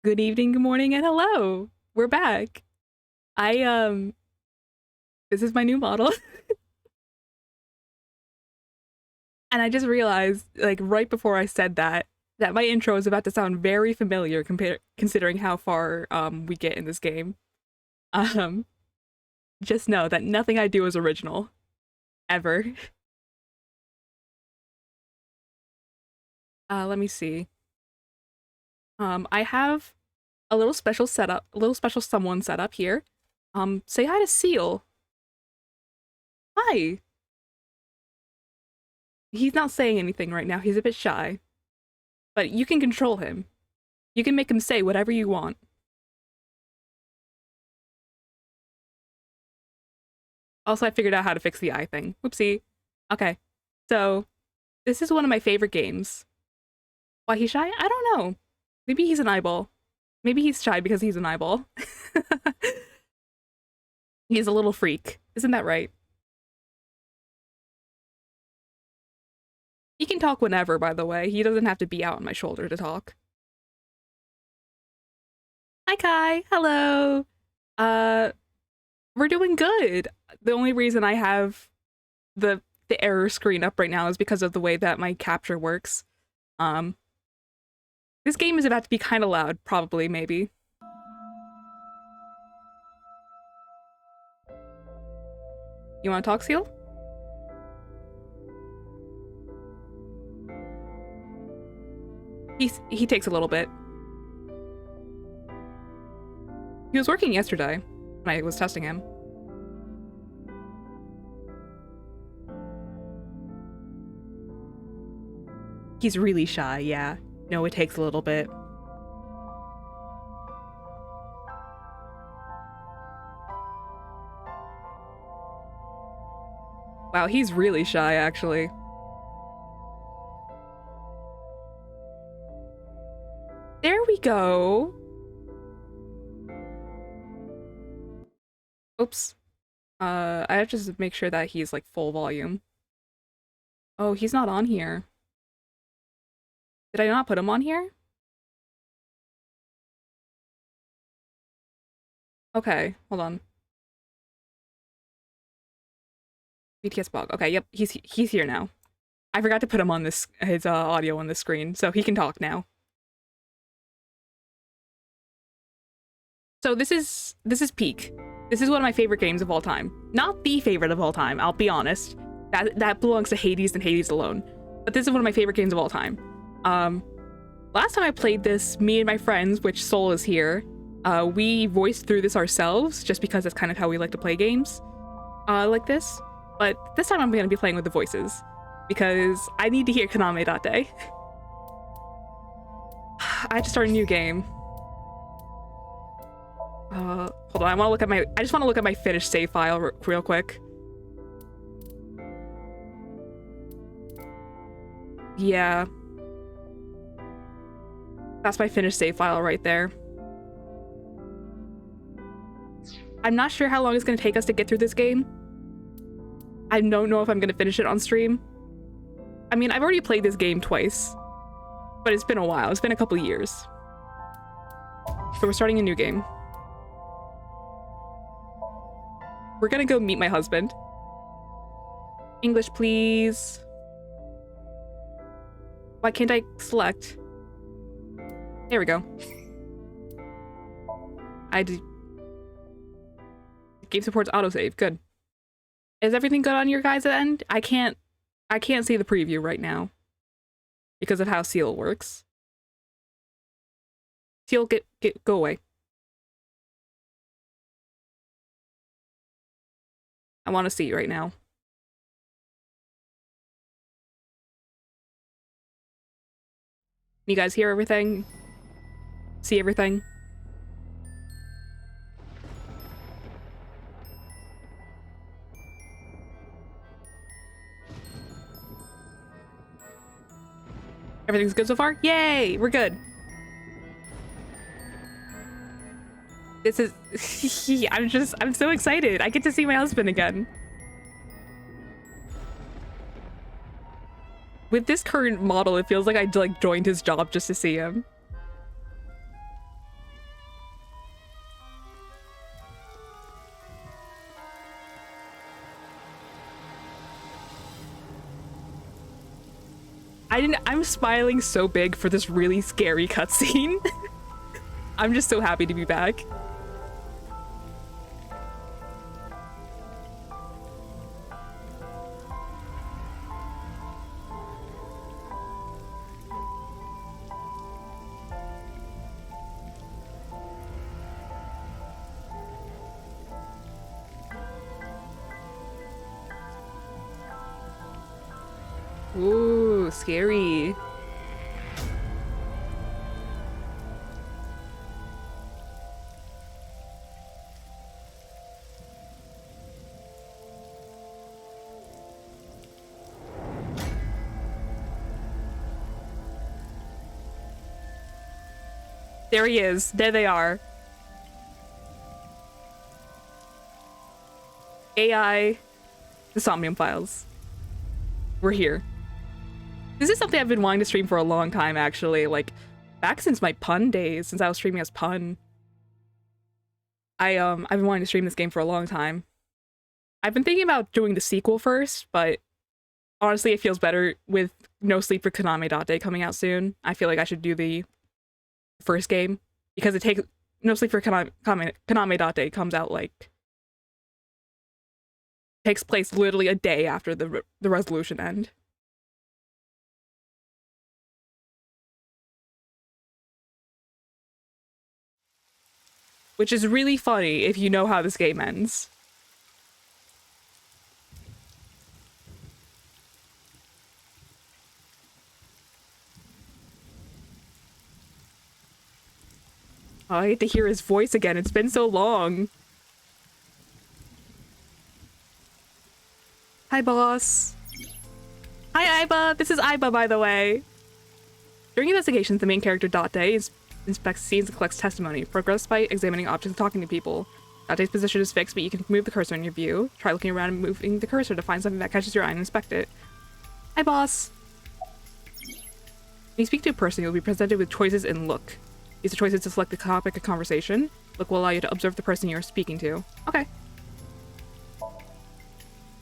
Good evening, good morning, and hello. We're back. I this is my new model. And I just realized, like right before I said that my intro is about to sound very familiar considering how far we get in this game. Um just know that nothing I do is original. Ever. Let me see. I have a little special someone set up here. Say hi to Seal. Hi. He's not saying anything right now. He's a bit shy. But you can control him. You can make him say whatever you want. Also, I figured out how to fix the eye thing. Whoopsie. Okay. So, this is one of my favorite games. Why he's shy? I don't know. Maybe he's an eyeball. Maybe he's shy because he's an eyeball. He's a little freak. Isn't that right? He can talk whenever, by the way. He doesn't have to be out on my shoulder to talk. Hi, Kai. Hello. Uh, we're doing good. The only reason I have the error screen up right now is because of the way that my capture works. Um, this game is about to be kind of loud, probably, maybe. You want to talk, Seal? He takes a little bit. He was working yesterday when I was testing him. He's really shy, yeah. No, it takes a little bit. Wow, he's really shy, actually. There we go. Oops. I have to just make sure that he's like full volume. Oh, he's not on here. Did I not put him on here? Okay, hold on. BTS blog. Okay, yep, he's here now. I forgot to put him on his audio on the screen, so he can talk now. So this is peak. This is one of my favorite games of all time. Not the favorite of all time, I'll be honest. That belongs to Hades and Hades alone. But this is one of my favorite games of all time. Last time I played this, me and my friends, which Soul is here, we voiced through this ourselves, just because that's kind of how we like to play games like this. But this time I'm going to be playing with the voices, because I need to hear Kaname Date. I have to start a new game. Hold on, I just want to look at my finished save file real quick. Yeah. That's my finished save file right there. I'm not sure how long it's going to take us to get through this game. I don't know if I'm going to finish it on stream. I mean, I've already played this game twice, but it's been a while. It's been a couple years. So we're starting a new game. We're gonna go meet my husband. English, please. Why can't I select? There we go. Game supports autosave. Good. Is everything good on your guys' end? I can't see the preview right now because of how Seal works. Seal, go away. I want to see right now. You guys hear everything? See everything? Everything's good so far? Yay! We're good. This is... I'm so excited. I get to see my husband again. With this current model, it feels like I like joined his job just to see him. I'm smiling so big for this really scary cutscene. I'm just so happy to be back. Ooh, scary. There he is. There they are. AI, the Somnium files. We're here. This is something I've been wanting to stream for a long time, actually. Like, back since my pun days, since I was streaming as pun. I've been wanting to stream this game for a long time. I've been thinking about doing the sequel first, but honestly, it feels better with No Sleep for Kaname coming out soon. I feel like I should do the first game because it takes No Sleep for Kaname comes out like takes place literally a day after the resolution end. Which is really funny if you know how this game ends. Oh, I get to hear his voice again. It's been so long. Hi, boss. Hi, Aiba. This is Aiba, by the way. During investigations, the main character, Date, inspects scenes and collects testimony. Progress by examining objects and talking to people. Date's position is fixed, but you can move the cursor in your view. Try looking around and moving the cursor to find something that catches your eye and inspect it. Hi, boss. When you speak to a person, you'll be presented with choices in Look. Use the choices to select the topic of conversation. Look will allow you to observe the person you're speaking to. Okay.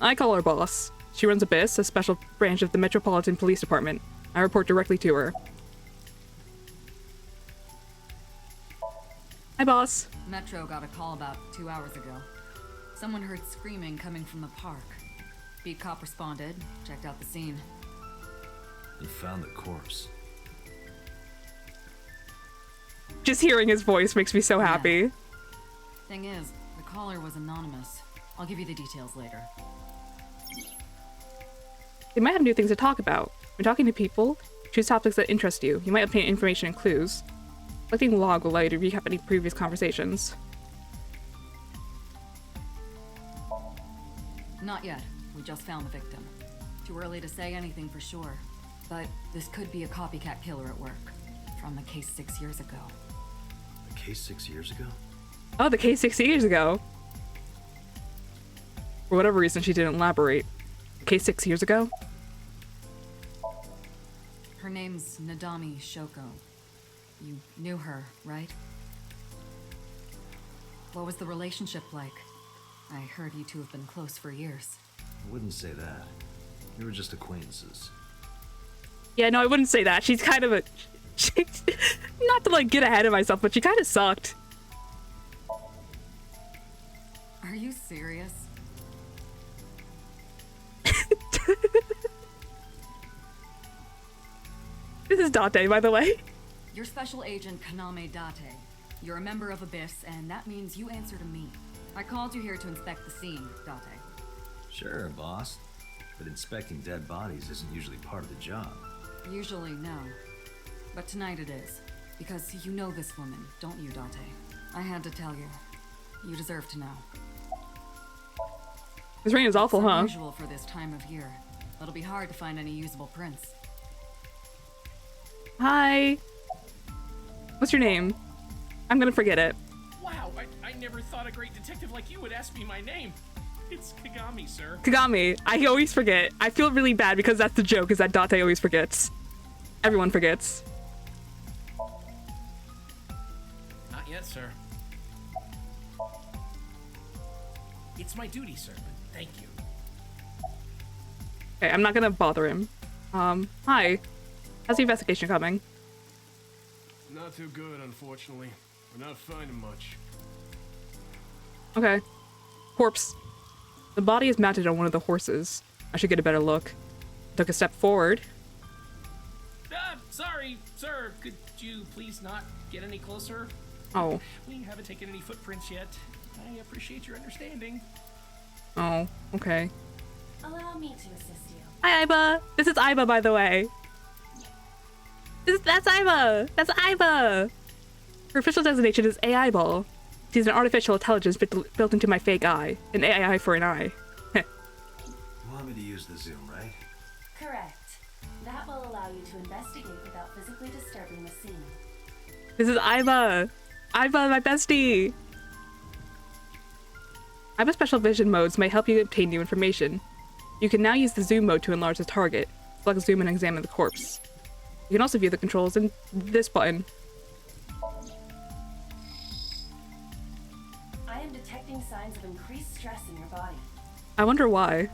I call her boss. She runs Abyss, a special branch of the Metropolitan Police Department. I report directly to her. Hi, boss. Metro got a call about 2 hours ago. Someone heard screaming coming from the park. Beat cop responded, checked out the scene. You found the corpse. Just hearing his voice makes me so happy. Yeah. Thing is, the caller was anonymous. I'll give you the details later. They might have new things to talk about. When talking to people, choose topics that interest you. You might obtain information and clues. Collecting the log will allow you to recap any previous conversations. Not yet. We just found the victim. Too early to say anything for sure. But this could be a copycat killer at work. From the case 6 years ago. The case 6 years ago? Oh, the case 6 years ago. For whatever reason, she didn't elaborate. The case 6 years ago? Her name's Nadami Shoko. You knew her, right? What was the relationship like? I heard you two have been close for years. I wouldn't say that. You were just acquaintances. Yeah, no, I wouldn't say that. She's kind of a... not to, like, get ahead of myself, but she kind of sucked. Are you serious? This is Date, by the way. You're Special Agent Kaname Date. You're a member of Abyss, and that means you answer to me. I called you here to inspect the scene, Date. Sure, boss. But inspecting dead bodies isn't usually part of the job. Usually, no. But tonight it is. Because you know this woman, don't you, Date? I had to tell you. You deserve to know. This rain is awful, it's huh? unusual for this time of year. It'll be hard to find any usable prints. Hi. What's your name? I'm gonna forget it. Wow, I never thought a great detective like you would ask me my name. It's Kagami, sir. Kagami. I always forget. I feel really bad because that's the joke, is that Date always forgets. Everyone forgets. Not yet, sir. It's my duty, sir, but thank you. Okay, I'm not gonna bother him. Hi. How's the investigation coming? Not too good, unfortunately. We're not finding much. Okay. Corpse. The body is mounted on one of the horses. I should get a better look. Took a step forward. Sorry, sir. Could you please not get any closer? Oh. We haven't taken any footprints yet. I appreciate your understanding. Oh, okay. Allow me to assist you. Hi, Iba. This is Iba, by the way. That's Iba. That's Iba. Her official designation is AI Ball. She's an artificial intelligence built into my fake eye. An AI for an eye. You want me to use the zoom, right? Correct. That will allow you to investigate without physically disturbing the scene. This is Iba. Iba, my bestie. Iba's special vision modes may help you obtain new information. You can now use the zoom mode to enlarge the target. Select zoom and examine the corpse. You can also view the controls in this button. I am detecting signs of increased stress in your body. I wonder why.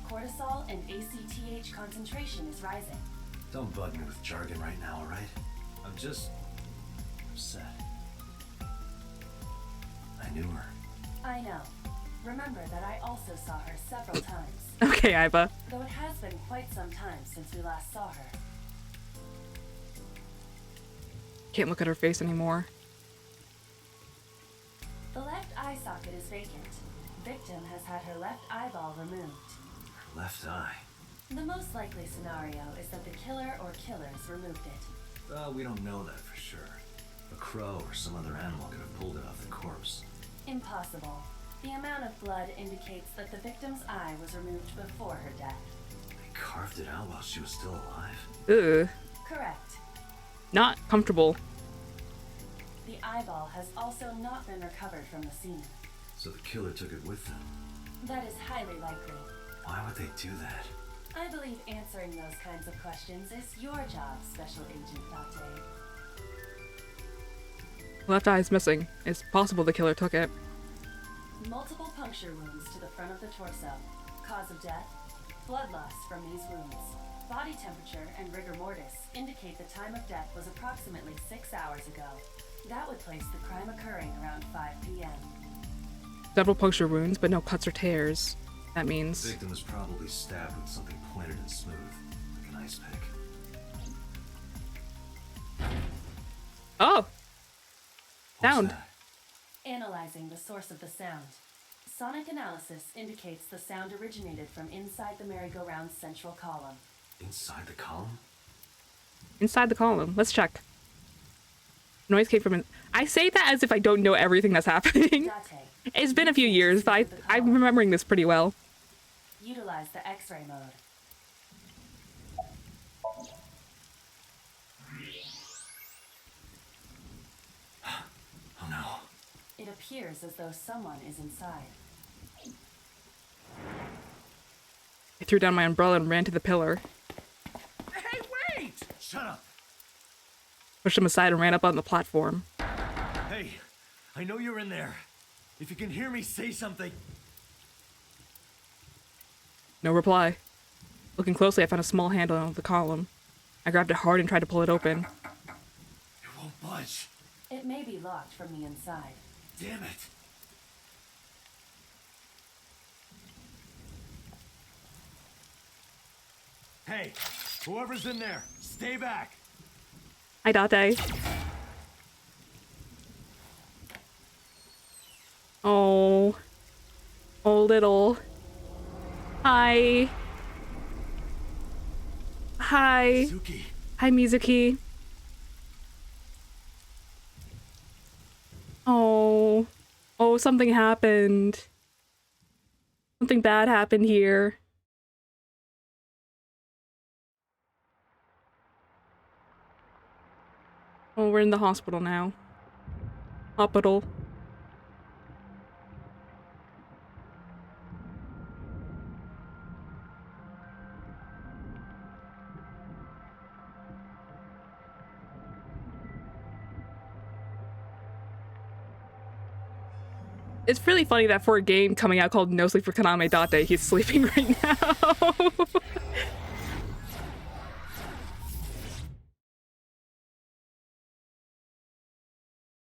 Cortisol and ACTH concentration is rising. Don't bug me with jargon right now, alright? I'm just upset. I knew her. I know. Remember that I also saw her several times. Okay, Iba. Though it has been quite some time since we last saw her. Can't look at her face anymore. The left eye socket is vacant. Victim has had her left eyeball removed. Her left eye. The most likely scenario is that the killer or killers removed it. Well, we don't know that for sure. A crow or some other animal could have pulled it off the corpse. Impossible. The amount of blood indicates that the victim's eye was removed before her death. They carved it out while she was still alive. Ugh. Correct. Not comfortable. The eyeball has also not been recovered from the scene. So the killer took it with them. That is highly likely. Why would they do that? I believe answering those kinds of questions is your job, Special Agent Date. Left eye is missing. It's possible the killer took it. Multiple puncture wounds to the front of the torso. Cause of death? Blood loss from these wounds. Body temperature and rigor mortis indicate the time of death was approximately 6 hours ago. That would place the crime occurring around 5 p.m. Several puncture wounds, but no cuts or tears. That means... The victim was probably stabbed with something pointed and smooth, like an ice pick. Oh! What's Sound. that? Analyzing the source of the sound. Sonic analysis indicates the sound originated from inside the merry-go-round's central column. Inside the column? Inside the column. Let's check. Noise came from... I say that as if I don't know everything that's happening. Date. It's been a few years, but I'm remembering this pretty well. Utilize the X-ray mode. Oh no. It appears as though someone is inside. I threw down my umbrella and ran to the pillar. Hey, wait! Shut up! Pushed him aside and ran up on the platform. Hey, I know you're in there. If you can hear me, say something. No reply. Looking closely, I found a small handle on the column. I grabbed it hard and tried to pull it open. It won't budge. It may be locked from the inside. Damn it. Hey, whoever's in there, stay back. Hi, Date. Oh. Oh, little. Hi. Hi. Suki. Hi, Mizuki. Oh. Oh, something happened. Something bad happened here. Oh, we're in the hospital now. Hospital. It's really funny that for a game coming out called No Sleep for Kaname Date, he's sleeping right now.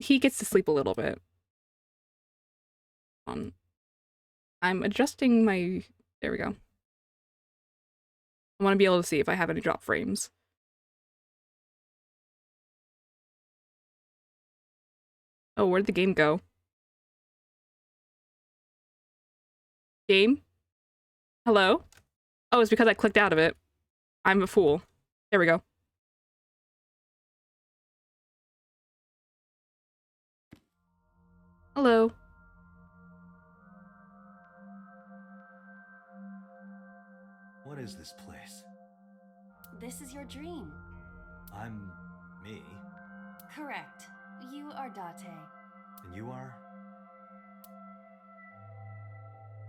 he gets to sleep a little bit. I'm adjusting my... There we go. I want to be able to see if I have any drop frames. Oh, where'd the game go? Game? Hello? Oh, it's because I clicked out of it. I'm a fool. There we go. Hello. What is this place? This is your dream. I'm me, Correct. You are Date. and you are?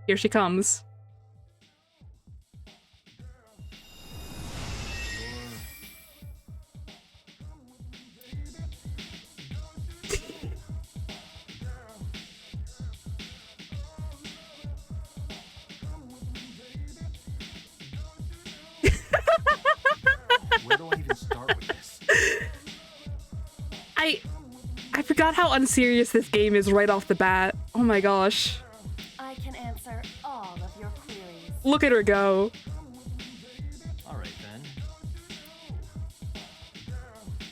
Here she comes. Where do I even start with this? I forgot how unserious this game is right off the bat. Oh my gosh. I can answer all of your queries. Look at her go. All right then.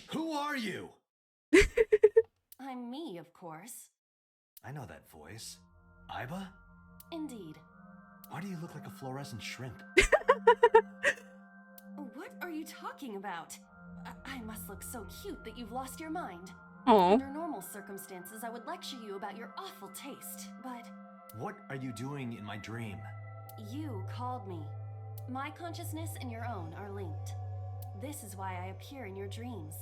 Who are you? I'm me, of course. I know that voice. Iba? Indeed. Why do you look like a fluorescent shrimp? What are you talking about? I must look so cute that you've lost your mind. Oh. Under normal circumstances, I would lecture you about your awful taste, but What are you doing in my dream? you called me. My consciousness and your own are linked. This is why I appear in your dreams.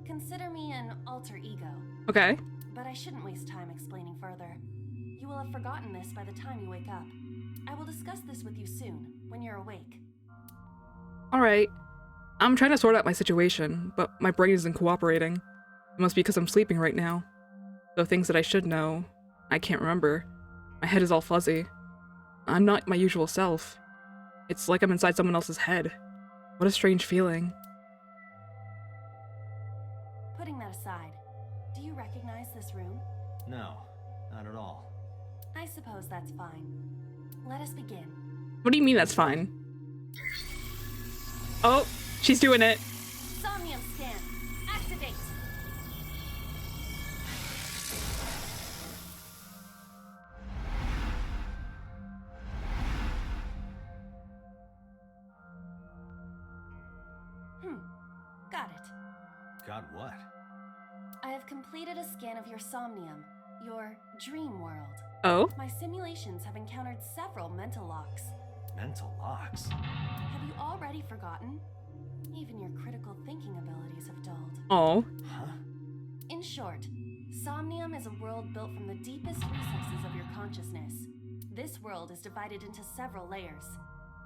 Consider me an alter ego. Okay. But I shouldn't waste time explaining further. You will have forgotten this by the time you wake up. I will discuss this with you soon, when you're awake. Alright. I'm trying to sort out my situation, but my brain isn't cooperating. It must be because I'm sleeping right now. So things that I should know, I can't remember. My head is all fuzzy. I'm not my usual self. It's like I'm inside someone else's head. What a strange feeling. Putting that aside, do you recognize this room? No, not at all. I suppose that's fine. Let us begin. What do you mean that's fine? Oh, she's doing it. Somnium scan. Activate. Got it. God, what? I have completed a scan of your Somnium, your dream world. Oh? My simulations have encountered several mental locks. Mental locks? Have you already forgotten? Even your critical thinking abilities have dulled. Oh. Huh? In short, Somnium is a world built from the deepest recesses of your consciousness. This world is divided into several layers.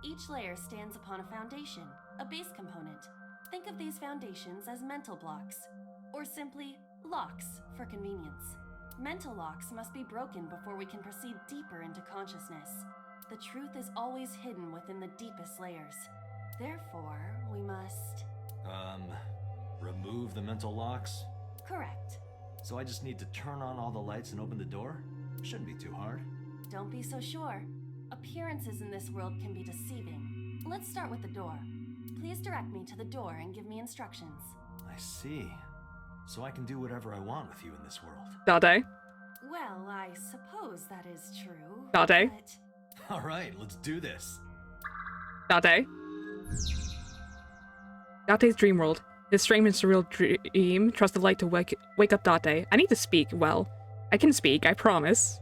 Each layer stands upon a foundation, a base component. Think of these foundations as mental blocks, or simply locks for convenience. Mental locks must be broken before we can proceed deeper into consciousness. The truth is always hidden within the deepest layers. Therefore, we must... remove the mental locks? Correct. So I just need to turn on all the lights and open the door? Shouldn't be too hard. Don't be so sure. Appearances in this world can be deceiving. Let's start with the door. Please direct me to the door and give me instructions. I see. So I can do whatever I want with you in this world. Dade? Well, I suppose that is true. Dade? But Alright, let's do this. Dade? Date's dream world. His strange and surreal dream. Trust the light to wake up Date. I need to speak. Well, I can speak, I promise.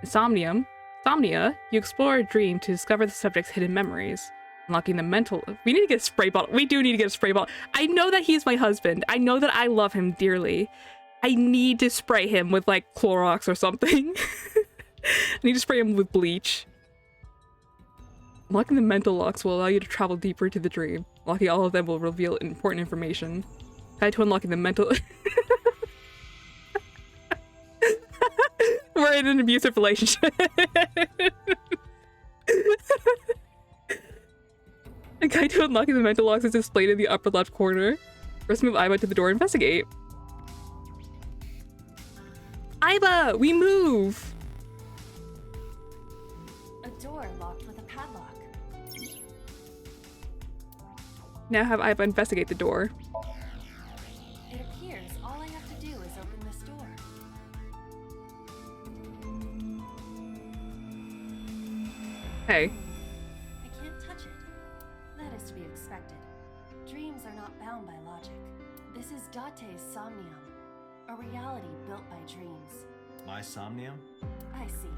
Somnium. Somnia. You explore a dream to discover the subject's hidden memories. Unlocking the mental... We need to get a spray bottle. We do need to get a spray bottle. I know that he's my husband. I know that I love him dearly. I need to spray him with, like, Clorox or something. I need to spray him with bleach. Unlocking the mental locks will allow you to travel deeper into the dream. Unlocking all of them will reveal important information. Tied to unlocking the mental... We're in an abusive relationship. The guide to unlocking the mental locks is displayed in the upper left corner. First move Iba to the door and investigate. Iba, we move. A door locked with a padlock. Now have Iba investigate the door. It appears all I have to do is open this door. Hey. I can't touch it. That is to be expected. Dreams are not bound by logic. This is Date's Somnium, a reality built by dreams. My Somnium? I see.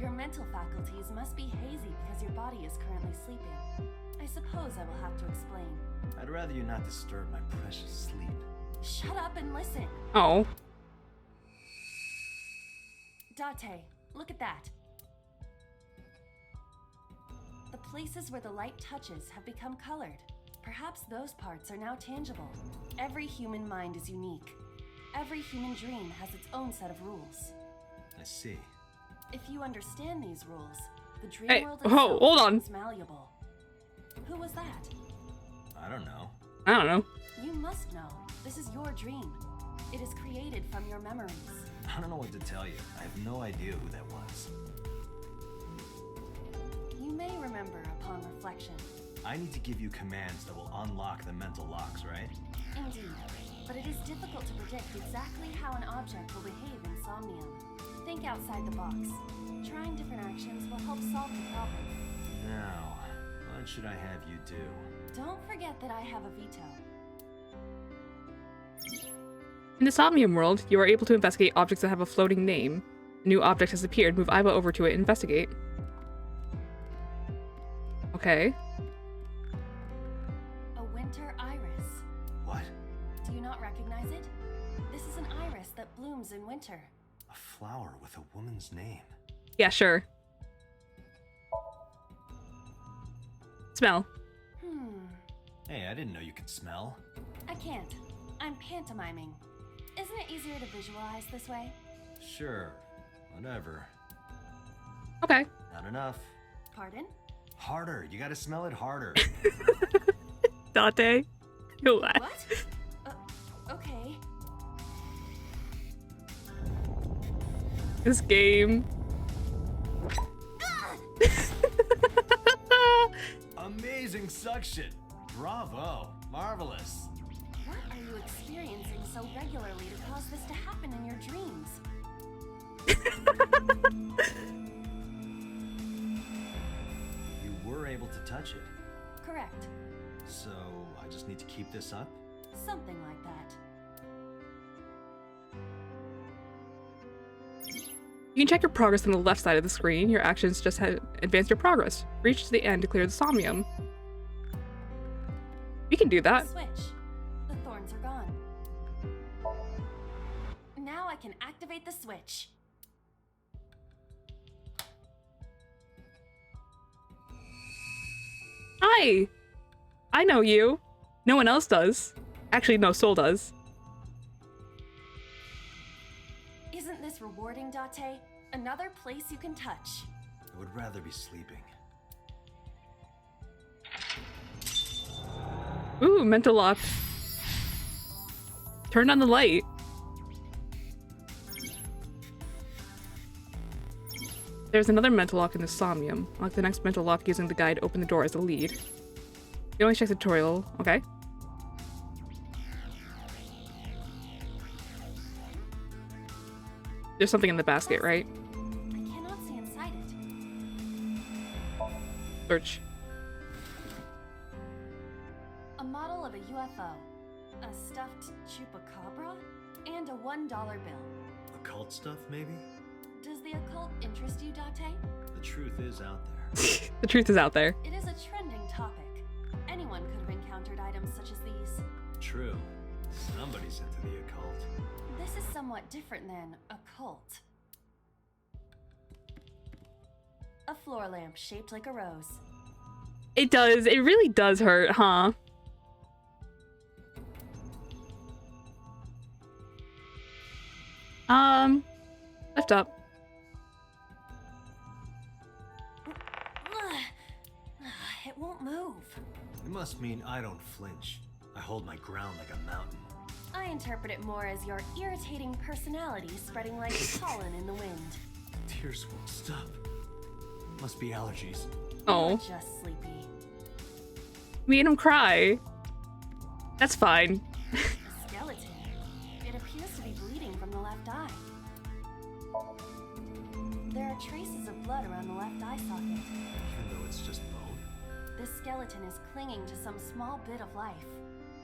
Your mental faculties must be hazy because your body is currently sleeping. I suppose I will have to explain. I'd rather you not disturb my precious sleep. Shut up and listen. Oh. Date, look at that. The places where the light touches have become colored. Perhaps those parts are now tangible. Every human mind is unique. Every human dream has its own set of rules. I see. If you understand these rules, the dream Hey, world whoa, itself hold on. is malleable. Who was that? I don't know. I don't know. You must know. This is your dream. It is created from your memories. I don't know what to tell you. I have no idea who that was. You may remember upon reflection. I need to give you commands that will unlock the mental locks, right? Indeed, but it is difficult to predict exactly how an object will behave in Somnium. Think outside the box. Trying different actions will help solve the problem. Now, what should I have you do? Don't forget that I have a veto. In the Somnium world, you are able to investigate objects that have a floating name. A new object has appeared. Move Iba over to it and investigate. Okay. A winter iris. What? Do you not recognize it? This is an iris that blooms in winter. A flower with a woman's name. Yeah, sure. Smell. Hey, I didn't know you could smell. I can't. I'm pantomiming. Isn't it easier to visualize this way? Sure. Whatever. Okay. Not enough. Pardon? Harder. You gotta smell it harder. Date. What? What? Okay. This game. Amazing suction. Bravo. Marvelous. What are you experiencing so regularly to cause this to happen in your dreams? You were able to touch it. Correct. So, I just need to keep this up? Something like that. You can check your progress on the left side of the screen. Your actions just advance your progress. Reach to the end to clear the Somnium. We can do that. Switch. The thorns are gone. Now I can activate the switch. Hi! I know you. No one else does. Actually, no, Soul does. Isn't this rewarding, Date? Another place you can touch. I would rather be sleeping. Ooh, mental lock. Turn on the light. There's another mental lock in the Somnium. Unlock the next mental lock using the guide to open the door as a lead. You always check the tutorial. Okay. There's something in the basket, right? I cannot see inside it. Search. A model of a UFO, a stuffed chupacabra, and a $1 bill. Occult stuff, maybe? Does the occult interest you, Date? The truth is out there. The truth is out there. It is a trending topic. Anyone could have encountered items such as these. True. Somebody's into the occult. This is somewhat different than occult. A floor lamp shaped like a rose. It does. It really does hurt, huh? Lift up. It won't move. It must mean I don't flinch. I hold my ground like a mountain. I interpret it more as your irritating personality spreading like pollen in the wind. Tears won't stop. Must be allergies. Oh, You're just sleepy. made him cry. That's fine. A skeleton. It appears to be bleeding from the left eye. There are traces of blood around the left eye socket. Even though it's just bone. This skeleton is clinging to some small bit of life.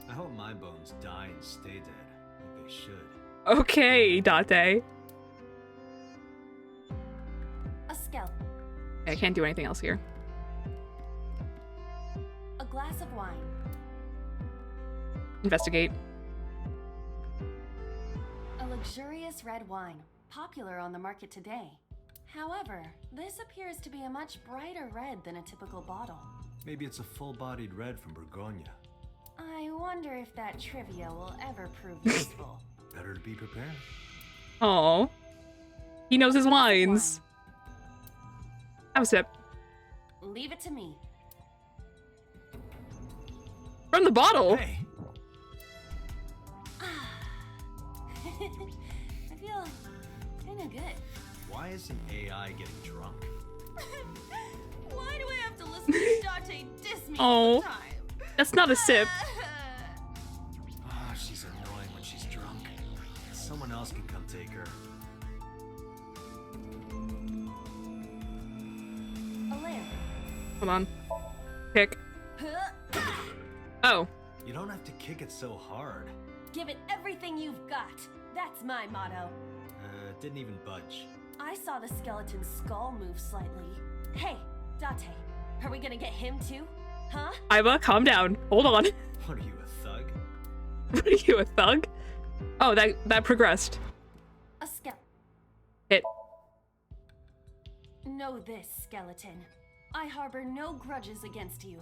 I hope my bones die and stay dead, like they should. Okay, Date. A skeleton. I can't do anything else here. A glass of wine. Investigate. A luxurious red wine, popular on the market today. However, this appears to be a much brighter red than a typical bottle. Maybe it's a full-bodied red from Bourgogne. I wonder if that trivia will ever prove useful. Better to be prepared. Oh, he knows his wines. Have a sip. Leave it to me. From the bottle. Hey! I feel kinda good. Why isn't AI getting drunk? Why do I have to listen to Date diss me Oh. all the time? That's not a sip. Ah, she's annoying when she's drunk. Someone else can come take her. A lamp. Hold on. Kick. Oh. You don't have to kick it so hard. Give it everything you've got. That's my motto. It didn't even budge. I saw the skeleton's skull move slightly. Hey, Date, are we gonna get him too? Huh? Iba, calm down. Hold on. What are you, a thug? What are you, a thug? Oh, that progressed. A skeleton. Hit. Know this, skeleton. I harbor no grudges against you.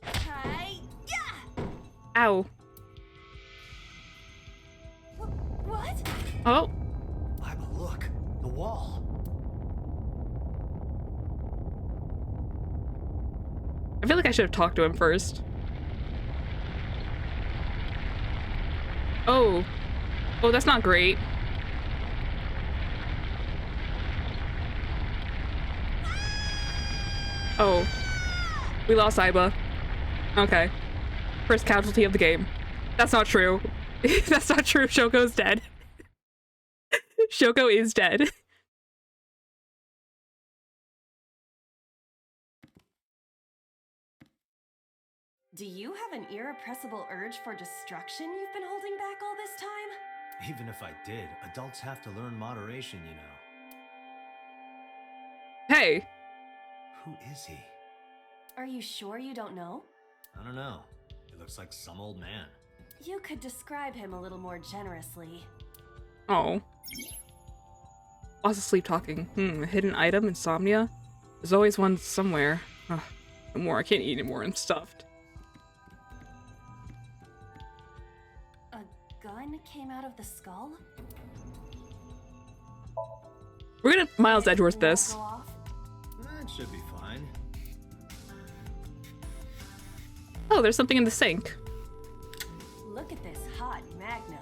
Hi! Yeah! Ow. What? Oh. Iba, look! The wall! I feel like I should have talked to him first. Oh. Oh, that's not great. Oh. We lost Iba. Okay. First casualty of the game. That's not true. That's not true. Shoko's dead. Shoko is dead. Do you have an irrepressible urge for destruction you've been holding back all this time? Even if I did, adults have to learn moderation, you know. Hey. Who is he? Are you sure you don't know? I don't know. He looks like some old man. You could describe him a little more generously. Oh. Lots of sleep talking. A hidden item, insomnia? There's always one somewhere. Ugh, no more. I can't eat anymore. I'm stuffed. A gun came out of the skull? We're gonna Miles Edgeworth this. Go off? That should be fine. Oh, there's something in the sink. Look at this hot magnum.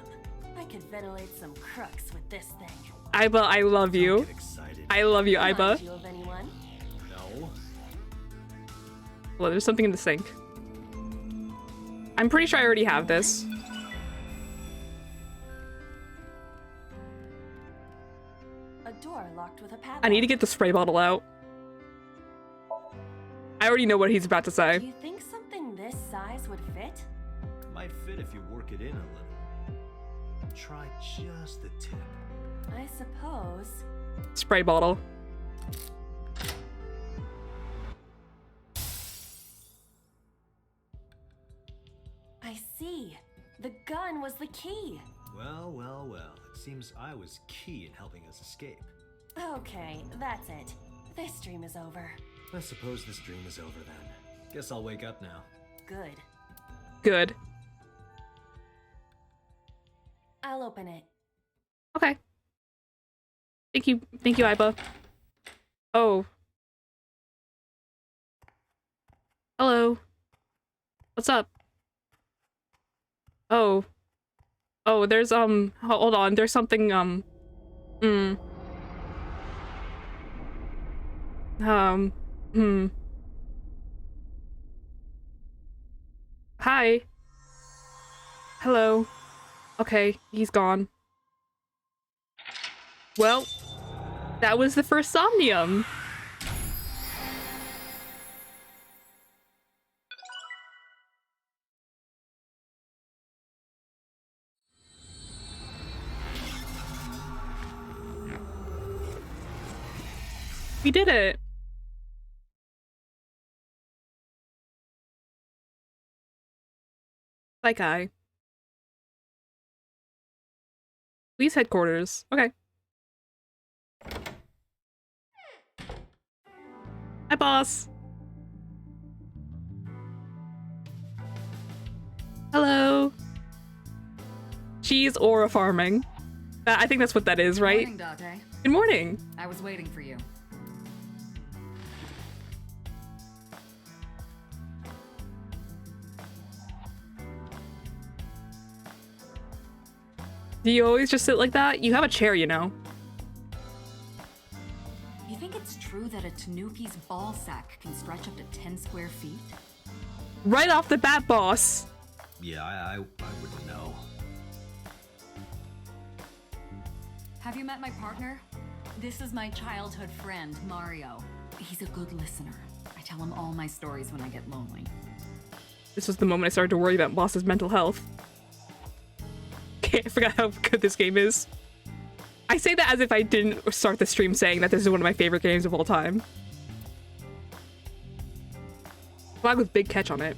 I could ventilate some crooks with this thing. Iba, I love Don't you. get excited. I love you, Remind Iba. you of anyone? No. Well, there's something in the sink. I'm pretty sure I already have this. A door locked with a padlock. I need to get the spray bottle out. I already know what he's about to Do say. you think something this size would fit? Might fit if you work it in a little. Try just the tip. I suppose. Spray bottle. I see. The gun was the key. Well, well, well. It seems I was key in helping us escape. Okay, that's it. This dream is over. I suppose this dream is over then. Guess I'll wake up now. Good. Good. I'll open it. Okay. Thank you, Iba. Oh. Hello. What's up? Oh. Oh, there's, hold on. There's something, hmm. Hi. Hello. Okay, he's gone. Well, that was the first Somnium. We did it. Bye, Kai. Police headquarters. Okay. Hi, boss. Hello. She's aura farming. I think that's what that is, right? Morning, Date. Good morning. I was waiting for you. Do you always just sit like that? You have a chair, you know. You think it's true that a Tanuki's ball sack can stretch up to 10 square feet? Right off the bat, boss. Yeah, I wouldn't know. Have you met my partner? This is my childhood friend, Mario. He's a good listener. I tell him all my stories when I get lonely. This was the moment I started to worry about boss's mental health. I forgot how good this game is. I say that as if I didn't start the stream saying that this is one of my favorite games of all time. Flag with big catch on it.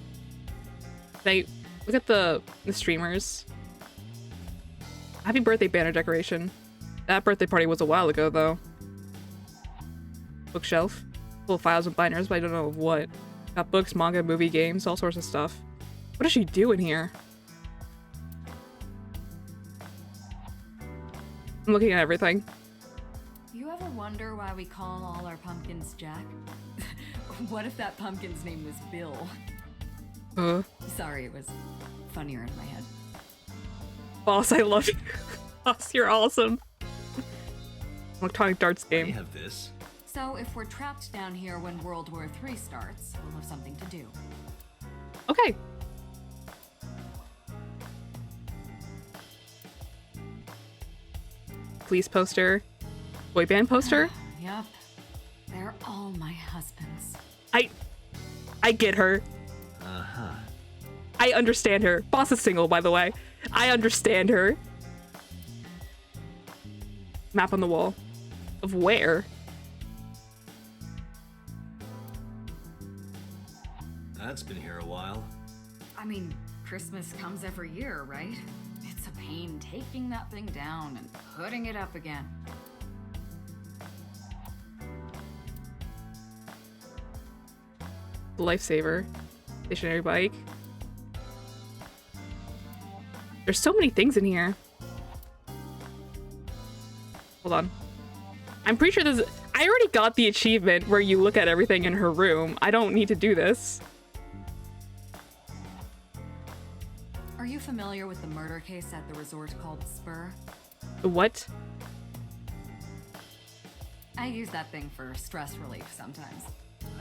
Like, look at the streamers. Happy birthday banner decoration. That birthday party was a while ago, though. Bookshelf. Full of files and binders, but I don't know of what. Got books, manga, movie, games, all sorts of stuff. What does she do in here? I'm looking at everything. You ever wonder why we call all our pumpkins Jack? What if that pumpkin's name was Bill? Sorry, it was funnier in my head. Boss, I love you. Boss, you're awesome. Electronic darts I game. have this. So if we're trapped down here when World War III starts, we'll have something to do. Okay. Police poster. Boy band poster. Yup. They're all my husbands. I get her. Uh-huh. I understand her. Boss is single, by the way. I understand her. Map on the wall. Of where? That's been here a while. I mean, Christmas comes every year, right? It's a pain taking that thing down and putting it up again. Lifesaver. Stationary bike. There's so many things in here. Hold on. I'm pretty sure this. I already got the achievement where you look at everything in her room. I don't need to do this. Are you familiar with the murder case at the resort called Spur? What? I use that thing for stress relief sometimes.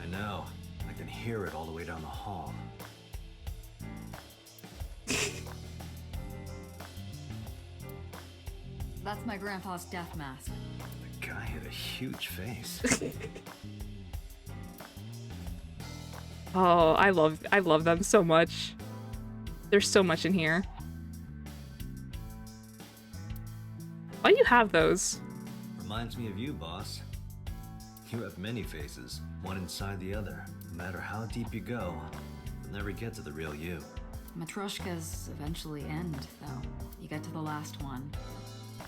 I know. I can hear it all the way down the hall. That's my grandpa's death mask. The guy had a huge face. Oh, I love them so much. There's so much in here. Why do you have those? Reminds me of you, boss. You have many faces, one inside the other. No matter how deep you go, you'll never get to the real you. Matryoshkas eventually end, though. You get to the last one.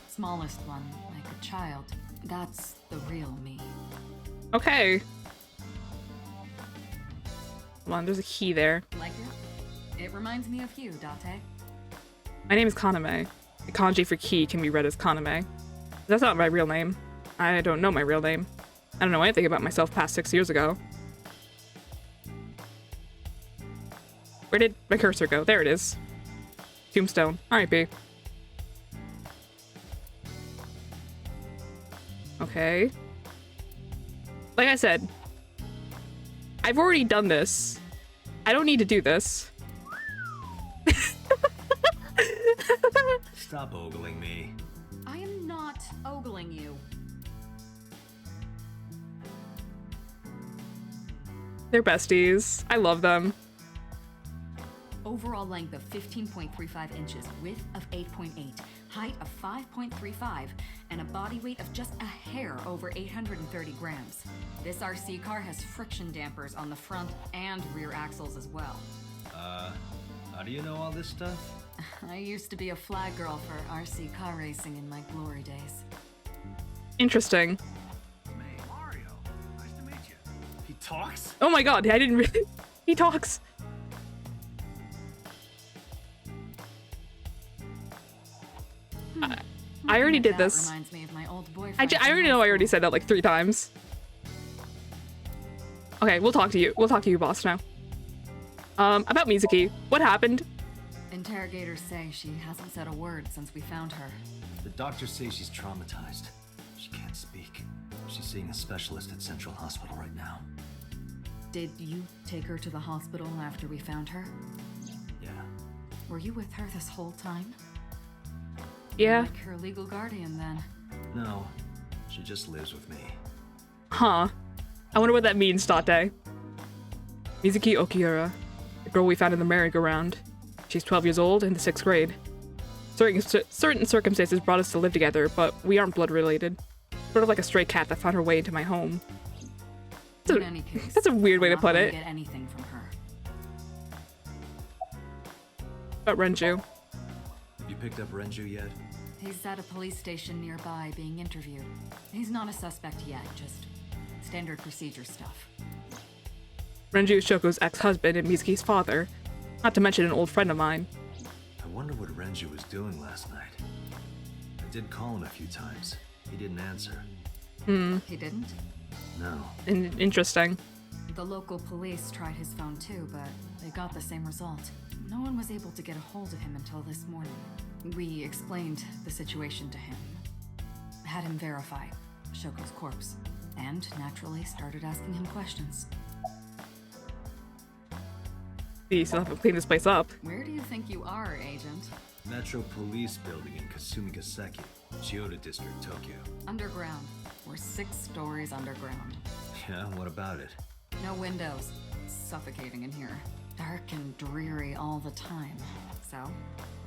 Smallest one, like a child. That's the real me. Okay. Hold on, there's a key there. Like it? It reminds me of you, Date. My name is Kaname. The kanji for key can be read as Kaname. That's not my real name. I don't know my real name. I don't know anything about myself past 6 years ago. Where did my cursor go? There it is. Tombstone. Alright, B. Okay. Like I said, I've already done this. I don't need to do this. Stop ogling me. I am not ogling you. They're besties. I love them. Overall length of 15.35 inches, width of 8.8, height of 5.35, and a body weight of just a hair over 830 grams. This RC car has friction dampers on the front and rear axles as well. How do you know all this stuff? I used to be a flag girl for RC car racing in my glory days. Interesting. Hey, Mario. Nice to meet you. He talks? Oh my god, I didn't really... He talks. I already did this. Reminds me of my old boyfriend. I already know I already said that like 3 times. Okay, we'll talk to you. We'll talk to you, boss, now. About Mizuki. What happened? Interrogators say she hasn't said a word since we found her. The doctors say she's traumatized. She can't speak. She's seeing a specialist at Central Hospital right now. Did you take her to the hospital after we found her? Yeah. Were you with her this whole time? Yeah. Like her legal guardian, then. No, she just lives with me. Huh. I wonder what that means, Date. Mizuki Okiura, the girl we found in the merry-go-round. She's 12 years old in the 6th grade. Certain circumstances brought us to live together, but we aren't blood-related. Sort of like a stray cat that found her way into my home. In any case, That's a weird way to we're not put gonna it. Get anything from her. About Renju. Have you picked up Renju yet? He's at a police station nearby being interviewed. He's not a suspect yet, just standard procedure stuff. Renju is Shoko's ex-husband and Mizuki's father. Not to mention an old friend of mine. I wonder what Renju was doing last night. I did call him a few times. He didn't answer. He didn't? No. Interesting. The local police tried his phone too, but they got the same result. No one was able to get a hold of him until this morning. We explained the situation to him. Had him verify Shoko's corpse. And naturally started asking him questions. You still have to clean this place up. Where do you think you are, Agent? Metro Police Building in Kasumigaseki, Chiyoda District, Tokyo. Underground. We're 6 stories underground. Yeah, what about it? No windows. It's suffocating in here. Dark and dreary all the time. So,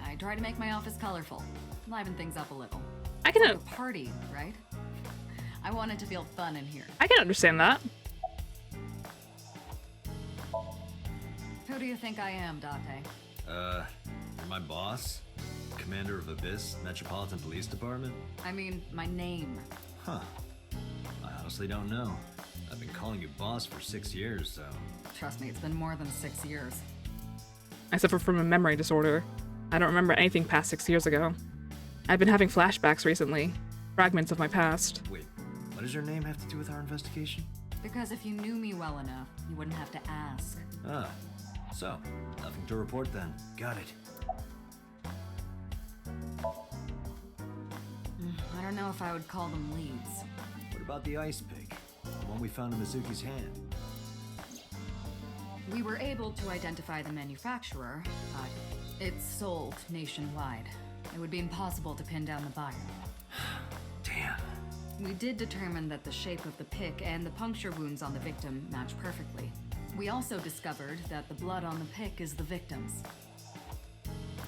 I try to make my office colorful. Liven things up a little. I can Like a party, right? I want it to feel fun in here. understand that. Who do you think I am, Date? You're my boss? Commander of Abyss Metropolitan Police Department? I mean, my name. Huh. I honestly don't know. I've been calling you boss for 6 years, so... Trust me, it's been more than 6 years. I suffer from a memory disorder. I don't remember anything past 6 years ago. I've been having flashbacks recently. Fragments of my past. Wait, what does your name have to do with our investigation? Because if you knew me well enough, you wouldn't have to ask. Ah, so, nothing to report then. Got it. I don't know if I would call them leads. What about the ice pick? The one we found in Mizuki's hand? We were able to identify the manufacturer, but it's sold nationwide. It would be impossible to pin down the buyer. Damn. We did determine that the shape of the pick and the puncture wounds on the victim match perfectly. We also discovered that the blood on the pick is the victim's.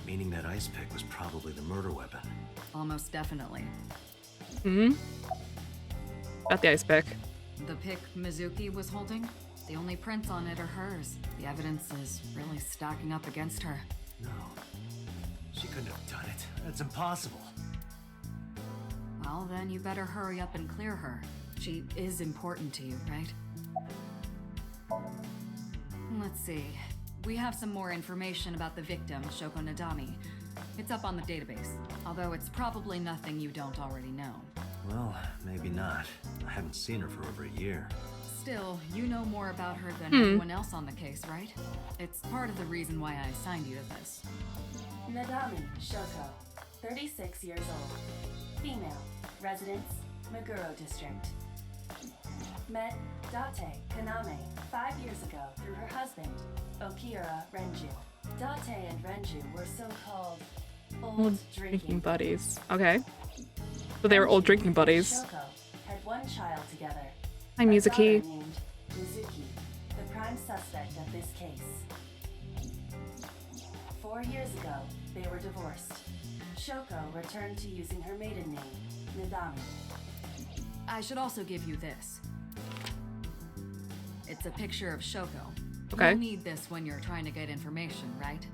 Meaning that ice pick was probably the murder weapon. Almost definitely. About the ice pick. The pick Mizuki was holding, the only prints on it are hers. The evidence is really stacking up against her. No. She couldn't have done it. That's impossible. Well, then you better hurry up and clear her. She is important to you, right? Let's see. We have some more information about the victim, Shoko Nadami. It's up on the database, although it's probably nothing you don't already know. Well, maybe not. I haven't seen her for over a year. Still, you know more about her than anyone else on the case, right? It's part of the reason why I assigned you to this. Nadami Shoko, 36 years old. Female. Residence, Meguro District. Met Date Kaname 5 years ago through her husband, Okira Renju. Date and Renju were so-called old drinking buddies. Okay. So they were old drinking buddies. Shoko had one child together. Hi, a Mizuki. daughter named Mizuki, the prime suspect of this case. 4 years ago, they were divorced. Shoko returned to using her maiden name, Nadami. I should also give you this. It's a picture of Shoko. Okay. You'll need this when you're trying to get information, right?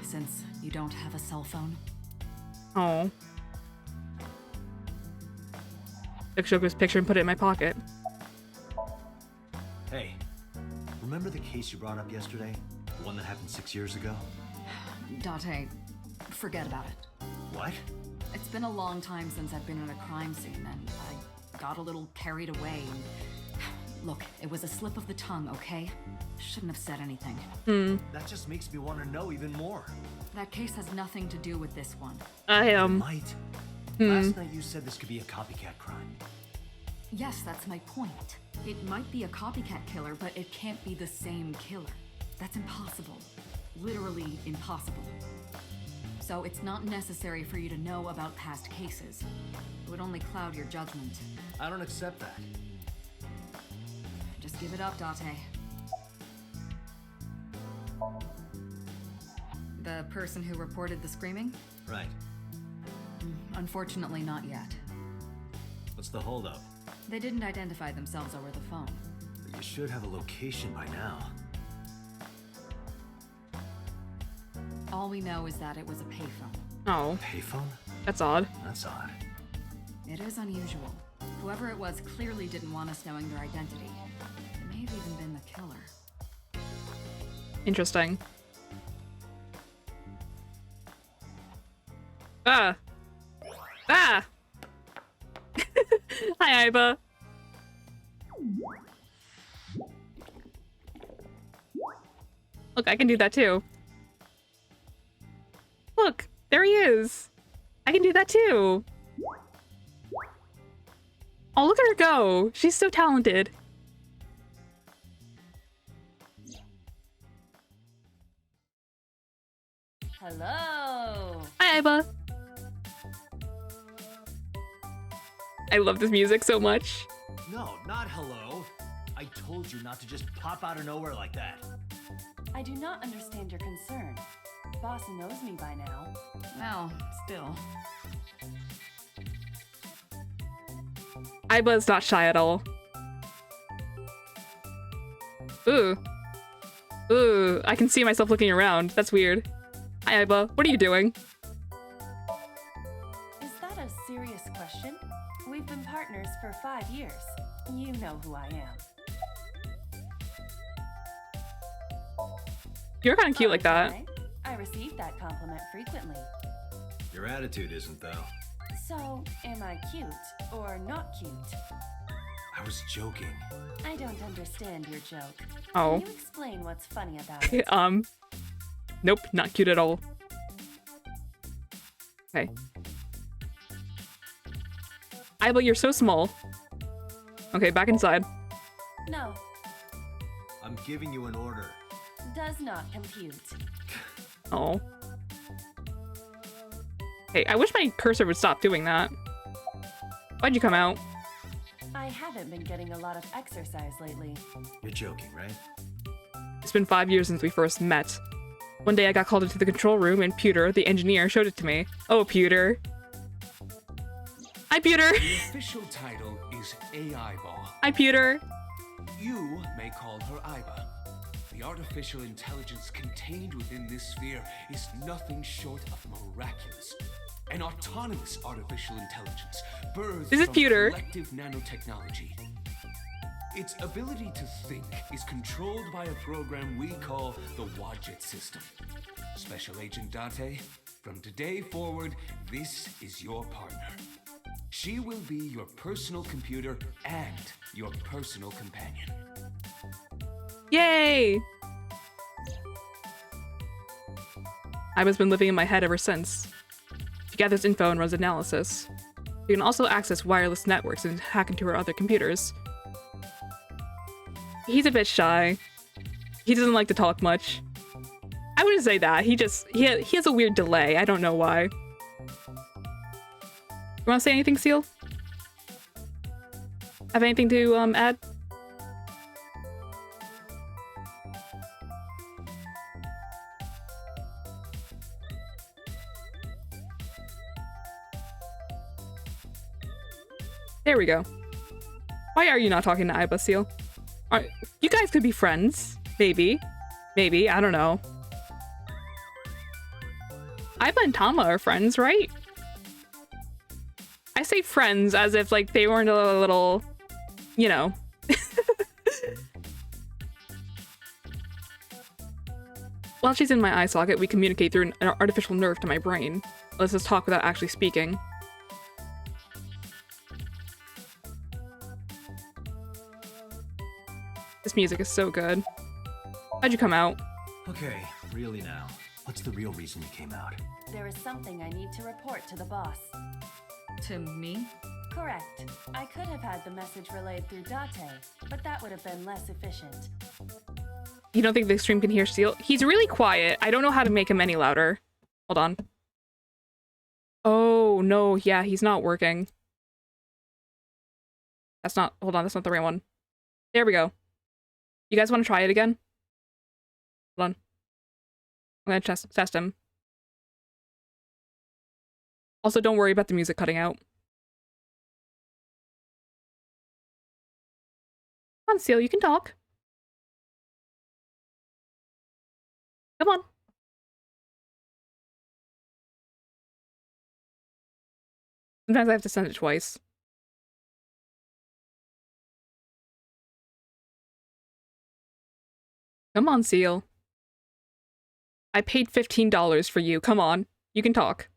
Since you don't have a cell phone. Oh. Took Shoko's picture and put it in my pocket. Hey, remember the case you brought up yesterday? The one that happened 6 years ago? Date, forget about it. What? It's been a long time since I've been in a crime scene, and I got a little carried away. Look, it was a slip of the tongue, okay? Shouldn't have said anything. That just makes me want to know even more. That case has nothing to do with this one. I Might. Last night you said this could be a copycat crime. Yes, that's my point. It might be a copycat killer, but it can't be the same killer. That's impossible. Literally impossible. So it's not necessary for you to know about past cases. It would only cloud your judgment. I don't accept that. Just give it up, Date. The person who reported the screaming? Right. Unfortunately, not yet. What's the holdup? They didn't identify themselves over the phone. You should have a location by now. All we know is that it was a payphone. Oh, Payphone? that's odd. That's odd. It is unusual. Whoever it was clearly didn't want us knowing their identity. It may have even been the killer. Interesting. Ah! Ah! Hi, Iba. Look, I can do that too. Look, there he is. I can do that too. Oh, look at her go. She's so talented. Hello! Hi, Iba. I love this music so much. No, not hello. I told you not to just pop out of nowhere like that. I do not understand your concern. Boss knows me by now. Well, still. Iba's not shy at all. Ooh. Ooh, I can see myself looking around. That's weird. Hi, Iba. What are you doing? Is that a serious question? We've been partners for 5 years. You know who I am. You're kind of cute like that. Okay. I receive that compliment frequently. Your attitude isn't, though. So, am I cute or not cute? I was joking. I don't understand your joke. Oh. Can you explain what's funny about it? Nope, not cute at all. Okay. Iba, you're so small. Okay, back inside. No, I'm giving you an order. does not compute. Oh. Hey, I wish my cursor would stop doing that. Why'd you come out? I haven't been getting a lot of exercise lately. You're joking, right? It's been 5 years since we first met. One day I got called into the control room and Pewter, the engineer, showed it to me. Oh, Pewter. Hi, Pewter. The official title is AI Ball. Hi, Pewter. You may call her Iba. The artificial intelligence contained within this sphere is nothing short of miraculous. An autonomous artificial intelligence birthed Is it from Pewter? collective nanotechnology. Its ability to think is controlled by a program we call the Wadjet system. Special Agent Date, from today forward, this is your partner. She will be your personal computer and your personal companion. Yay. Aiba's been living in my head ever since. She gathers info and runs analysis. You can also access wireless networks and hack into her other computers. He's a bit shy. He doesn't like to talk much. I wouldn't say that. He has a weird delay. I don't know why. You want to say anything, Seal? Have anything to add? There we go. Why are you not talking to Aiba, Seal? You guys could be friends. Maybe. Maybe. I don't know. Aiba and Tama are friends, right? I say friends as if, like, they weren't a little... You know. While she's in my eye socket, we communicate through an artificial nerve to my brain. Let's just talk without actually speaking. This music is so good. How'd you come out? Okay, really now. What's the real reason you came out? There is something I need to report to the boss. To me? Correct. I could have had the message relayed through Date, but that would have been less efficient. You don't think the stream can hear Seal? He's really quiet. I don't know how to make him any louder. Hold on. Oh, no. Yeah, he's not working. That's not... Hold on, that's not the right one. There we go. You guys want to try it again? Hold on. I'm gonna test him. Also, don't worry about the music cutting out. Come on, Seal, you can talk. Come on. Sometimes I have to send it twice. Come on, Seal. I paid $15 for you. Come on. You can talk.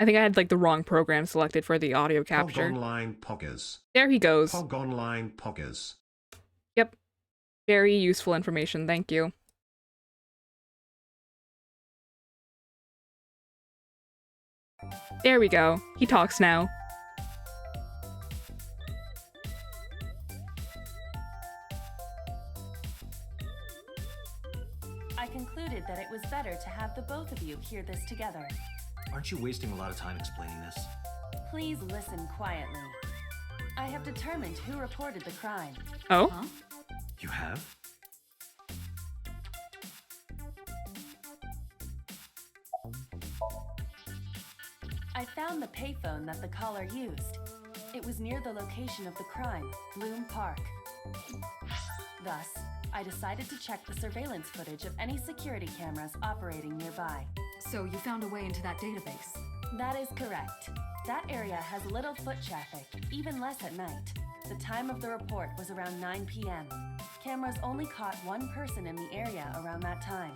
I think I had, like, the wrong program selected for the audio capture. Pog Online Poggers. There he goes. Pog Online Poggers. Yep. Very useful information. Thank you. There we go. He talks now. I concluded that it was better to have the both of you hear this together. Aren't you wasting a lot of time explaining this? Please listen quietly. I have determined who reported the crime. Oh? Huh? You have? I found the payphone that the caller used. It was near the location of the crime, Bloom Park. Thus, I decided to check the surveillance footage of any security cameras operating nearby. So you found a way into that database? That is correct. That area has little foot traffic, even less at night. The time of the report was around 9 p.m. Cameras only caught one person in the area around that time.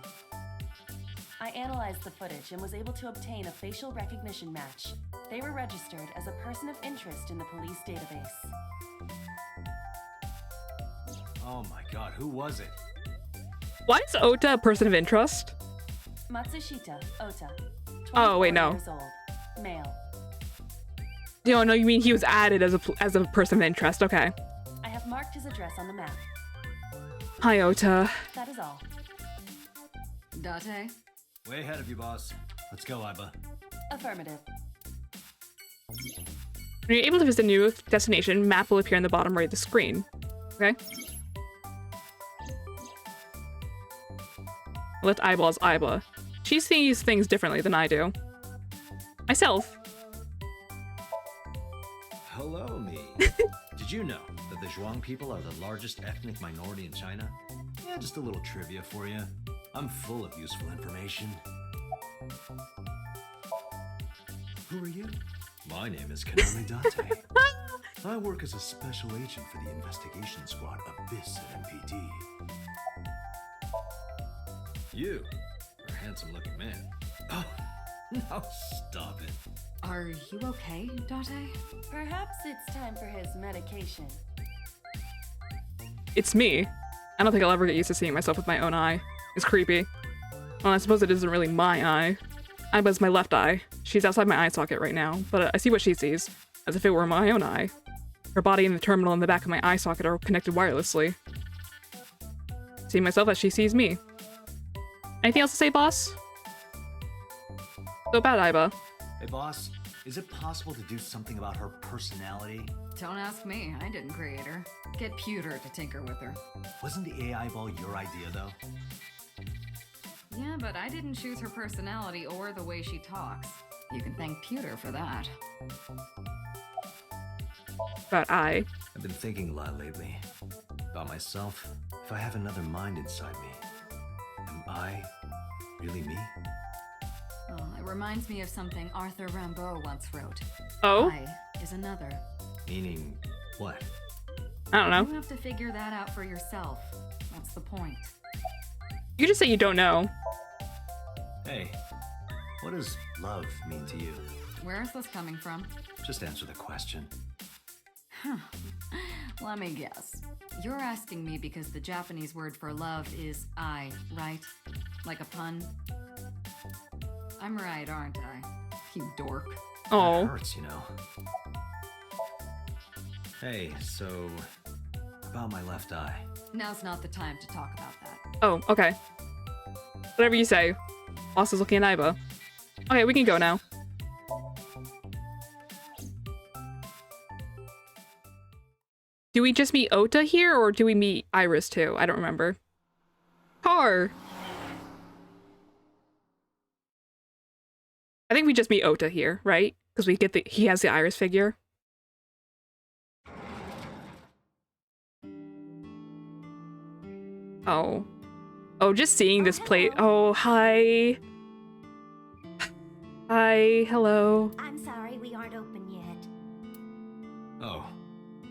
I analyzed the footage and was able to obtain a facial recognition match. They were registered as a person of interest in the police database. Oh my god, who was it? Why is Ota a person of interest? Matsushita Ota. Oh, wait, no. 24 years old. Male. No, you mean he was added as a person of interest. Okay. I have marked his address on the map. Hi, Ota. That is all. Date? Way ahead of you, boss. Let's go, Aiba. Affirmative. When you're able to visit a new destination, map will appear in the bottom right of the screen. Okay? Let's eyeballs Aiba. She sees things differently than I do. Myself. Hello, me. Did you know that the Zhuang people are the largest ethnic minority in China? Yeah, just a little trivia for you. I'm full of useful information. Who are you? My name is Kaname Date. I work as a special agent for the investigation squad Abyss at MPD. You are a handsome-looking man. Oh, now stop it. Are you okay, Date? Perhaps it's time for his medication. it's me. I don't think I'll ever get used to seeing myself with my own eye. It's creepy. Well, I suppose it isn't really my eye. Aiba's my left eye. She's outside my eye socket right now, but I see what she sees, as if it were my own eye. Her body and the terminal in the back of my eye socket are connected wirelessly. See myself as she sees me. Anything else to say, boss? So about Aiba. Hey, boss, is it possible to do something about her personality? Don't ask me. I didn't create her. Get Pewter to tinker with her. Wasn't the AI ball your idea, though? Yeah, but I didn't choose her personality or the way she talks. You can thank Pewter for that. About I. I've been thinking a lot lately. About myself. If I have another mind inside me, am I really me? Oh, it reminds me of something Arthur Rimbaud once wrote. Oh? I is another. Meaning what? I don't know. You have to figure that out for yourself. That's the point. You just say you don't know. Hey, what does love mean to you? Where is this coming from? Just answer the question. Let me guess. You're asking me because the Japanese word for love is I, right? Like a pun? I'm right, aren't I? You dork. That Oh. hurts, you know. Hey, so about my left eye. Now's not the time to talk about that. Oh, okay. Whatever you say. Boss is looking at Aiba. Okay, we can go now. Do we just meet Ota here, or do we meet Iris too? I don't remember. Car! I think we just meet Ota here, right? Because we get he has the Iris figure. Oh. Oh, just seeing this plate. Oh, hi. Hi, hello. I'm sorry, we aren't open yet. Oh,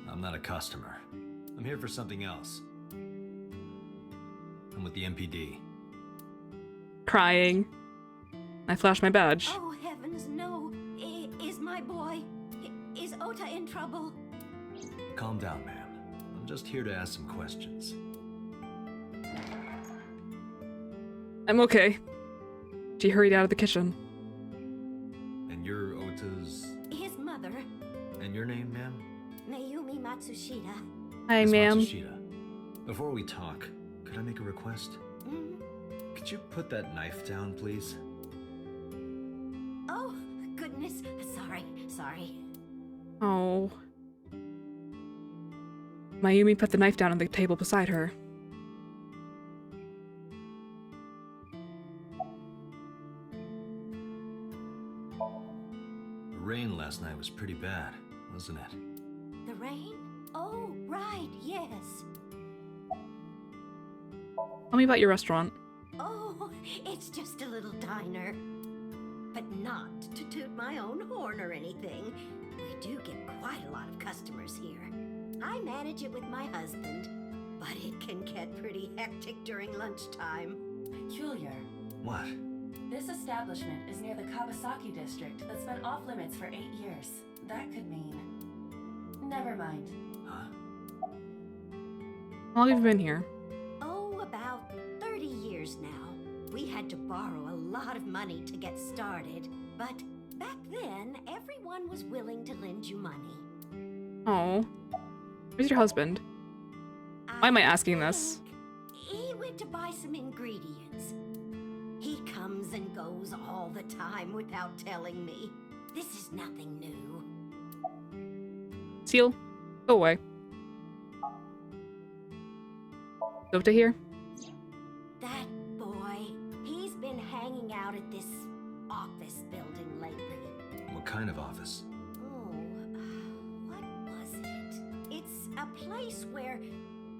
I'm not a customer. I'm here for something else. I'm with the MPD. Crying. I flash my badge. Oh, heavens, no. Is my boy... Is Ota in trouble? Calm down, ma'am. I'm just here to ask some questions. I'm okay. She hurried out of the kitchen. And you're Ota's... His mother, And your name, ma'am? Mayumi Matsushita. Hi, Miss ma'am. Matsushita, before we talk, could I make a request? Mm? Could you put that knife down, please? Oh, goodness. Sorry. Oh. Mayumi put the knife down on the table beside her. The rain last night was pretty bad, wasn't it? The rain? Oh, right, yes. Tell me about your restaurant. Oh, it's just a little diner. But not to toot my own horn or anything. We do get quite a lot of customers here. I manage it with my husband, but it can get pretty hectic during lunchtime. Peculiar. What? This establishment is near the Kawasaki district that's been off limits for 8 years. That could mean... Never mind. Huh? How long have you been here? Oh, about 30 years now. We had to borrow a lot of money to get started, but back then, everyone was willing to lend you money. Oh. Where's your husband? Why am I asking this? think He went to buy some ingredients. He comes and goes all the time without telling me. This is nothing new. Seal, go away. Ota here? That boy, he's been hanging out at this office building lately. What kind of office? Oh, what was it? It's a place where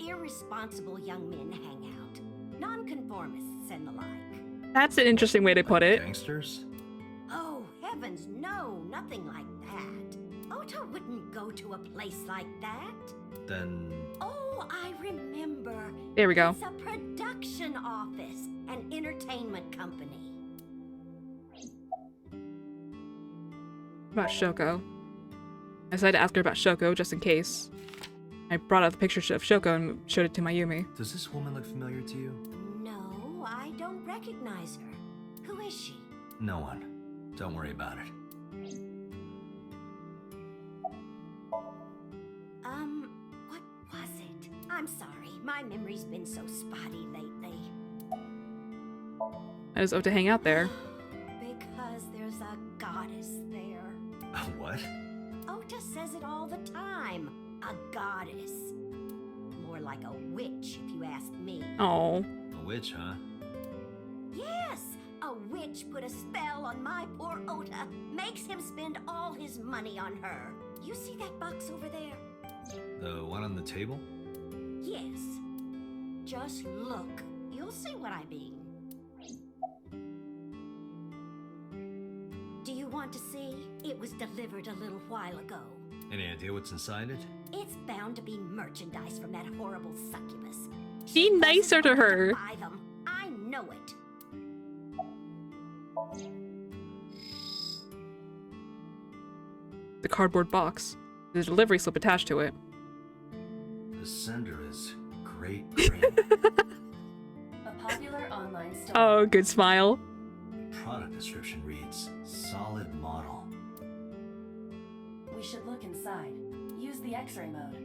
irresponsible young men hang out. Nonconformists and the like. That's an interesting way to put it. Gangsters? Oh, heavens, no, nothing like that. Ota wouldn't go to a place like that. Then... Oh, I remember. There we go. It's a production office, an entertainment company. About Shoko. I decided to ask her about Shoko just in case. I brought out the picture of Shoko and showed it to Mayumi. Does this woman look familiar to you? No, I don't recognize her. Who is she? No one. Don't worry about it. What was it? I'm sorry. My memory's been so spotty lately. How does Ota hang out there? Because there's a goddess there. What? Ota says it all the time. A goddess. More like a witch, if you ask me. Oh. A witch, huh? Yes! A witch put a spell on my poor Ota. Makes him spend all his money on her. You see that box over there? The one on the table? Yes. Just look. You'll see what I mean. Do you want to see? It was delivered a little while ago. Any idea what's inside it? It's bound to be merchandise from that horrible succubus. Be nicer to her. Buy them. I know it. The cardboard box. There's a delivery slip attached to it. The sender is Great Grin. A popular online store. Oh, good smile. Product description reads, solid model. We should look inside. Use the X-ray mode.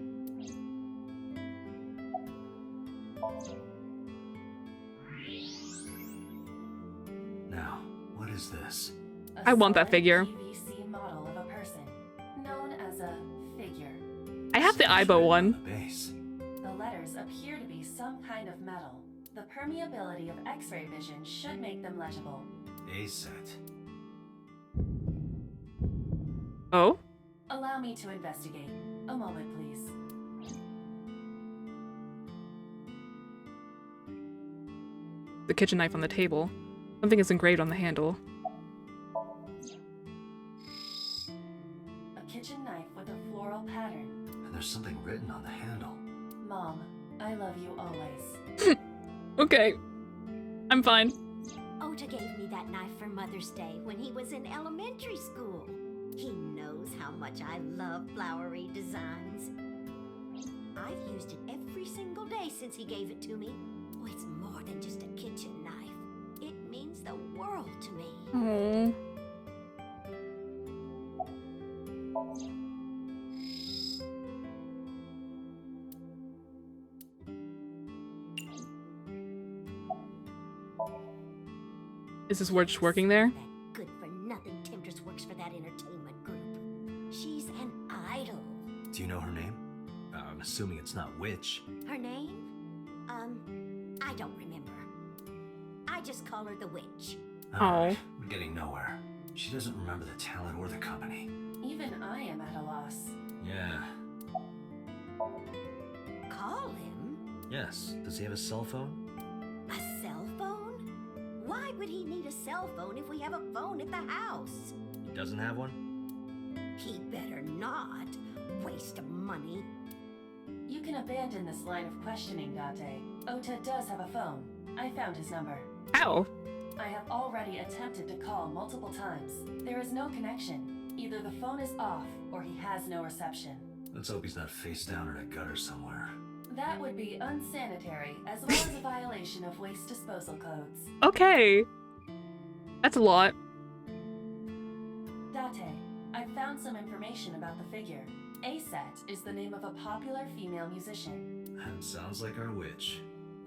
Now, what is this? A I want that solid figure. PVC model of a person, known as a figure. I have the Aibo one. The base. The letters appear to be some kind of metal. The permeability of X-ray vision should make them legible. A set. Oh? Allow me to investigate. A moment, please. The kitchen knife on the table. Something is engraved on the handle. A kitchen knife with a floral pattern. And there's something written on the handle. Mom, I love you always. Okay. I'm fine. Ota gave me that knife for Mother's Day when he was in elementary school. He knows how much I love flowery designs. I've used it every single day since he gave it to me. Oh, it's more than just a kitchen knife. It means the world to me. Oh. Is this word just working there? That good-for-nothing temptress works for that entertainment group. She's an idol. Do you know her name? I'm assuming it's not Witch. Her name? I don't remember. I just call her the witch. Alright, we're getting nowhere. She doesn't remember the talent or the company. Even I am at a loss. Yeah. Call him? Yes. Does he have a cell phone? A cell phone? Why would he need a cell phone if we have a phone at the house? He doesn't have one? He better not. Waste of money. You can abandon this line of questioning, Date. Ota does have a phone. I found his number. Ow. I have already attempted to call multiple times. There is no connection. Either the phone is off, or he has no reception. Let's hope he's not face down in a gutter somewhere. That would be unsanitary, as well as a violation of waste disposal codes. Okay. That's a lot. Date, I found some information about the figure. A-Set is the name of a popular female musician. That sounds like our witch.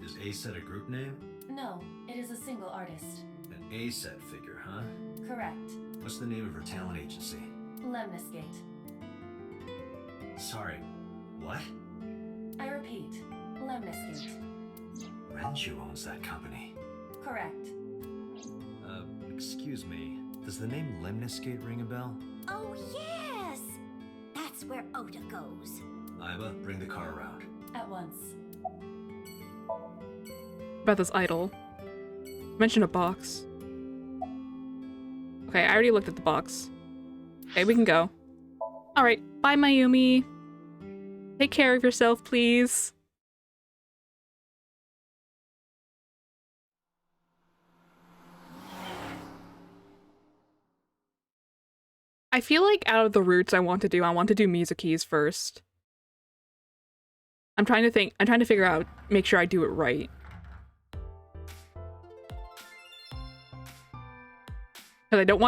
Is A-Set a group name? No, it is a single artist. An A-Set figure, huh? Correct. What's the name of her talent agency? Lemniscate. Sorry, what? I repeat, Lemniscate. Renju owns that company. Correct. Excuse me. Does the name Lemniscate ring a bell? Oh, yes! That's where Ota goes. Iba, bring the car around. At once. About this idol. Mention a box. Okay, I already looked at the box. Okay, we can go. Alright, bye Mayumi. Take care of yourself, please. I feel like out of the routes I want to do Mizuki's first. I'm trying to think. I'm trying to figure out, make sure I do it right. Because I don't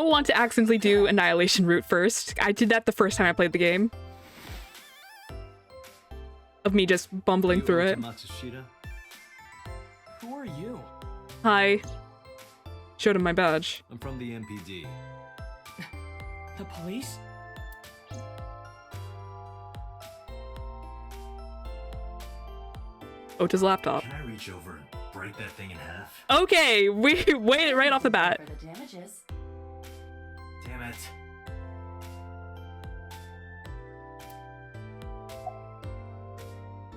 want to accidentally do Annihilation route first. I did that the first time I played the game. Of me just bumbling through it. Matsushita? Who are you? Hi. Showed him my badge. I'm from the MPD. The police? Ota's laptop. Can I reach over and break that thing in half? Okay, we wait right off the bat. For the damages. Damn it.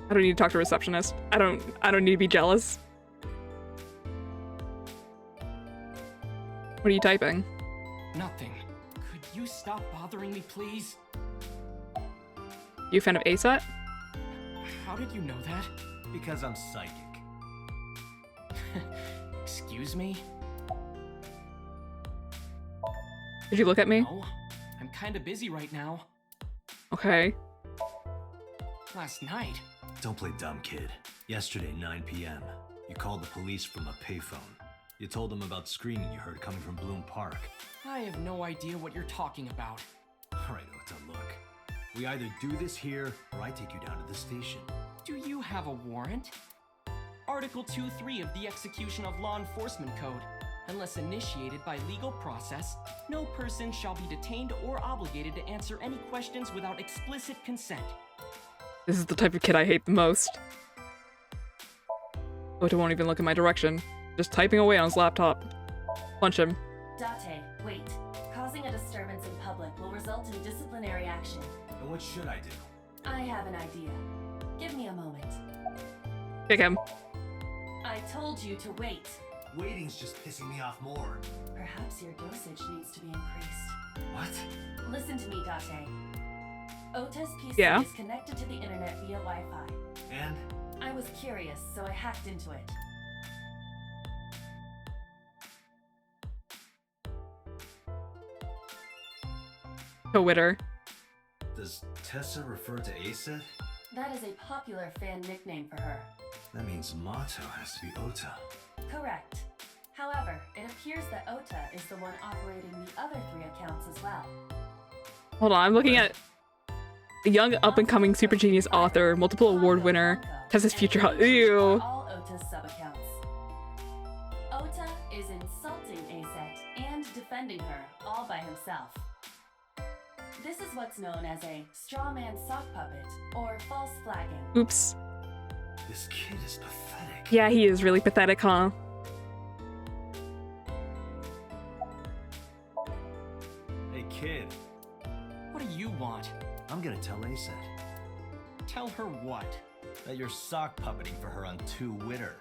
I don't need to talk to a receptionist. I don't need to be jealous. What are you typing? Nothing. Could you stop bothering me, please? You a fan of ASAT? How did you know that? Because I'm psychic. Excuse me? Did you look at me? No, I'm kinda busy right now. Okay. Last night? Don't play dumb, kid. Yesterday, 9 p.m., you called the police from a payphone. You told them about screaming you heard coming from Bloom Park. I have no idea what you're talking about. All right, Ota, look. We either do this here, or I take you down to the station. Do you have a warrant? Article 2.3 of the Execution of Law Enforcement Code. Unless initiated by legal process, no person shall be detained or obligated to answer any questions without explicit consent. This is the type of kid I hate the most. Ota won't even look in my direction. Just typing away on his laptop. Punch him. Date, wait. Causing a disturbance in public will result in disciplinary action. And what should I do? I have an idea. Give me a moment. Kick him. I told you to wait. Waiting's just pissing me off more. Perhaps your dosage needs to be increased. What? Listen to me, Date. Ota's PC Yeah? is connected to the internet via Wi-Fi. And? I was curious, so I hacked into it. Twitter. Does Tessa refer to Aset? That is a popular fan nickname for her. That means motto has to be Ota. Correct. However, it appears that Ota is the one operating the other 3 accounts as well. Hold on, I'm looking at a young up-and-coming super genius author, multiple award winner, Tessa's future Ew. All Ota's sub-accounts. Ota is insulting Aset and defending her all by himself. This is what's known as a straw man sock puppet or false flagging. Oops. This kid is pathetic. Yeah, he is really pathetic, huh? Hey, kid. What do you want? I'm gonna tell Aset Tell her what? that you're sock puppeting for her on Twitter.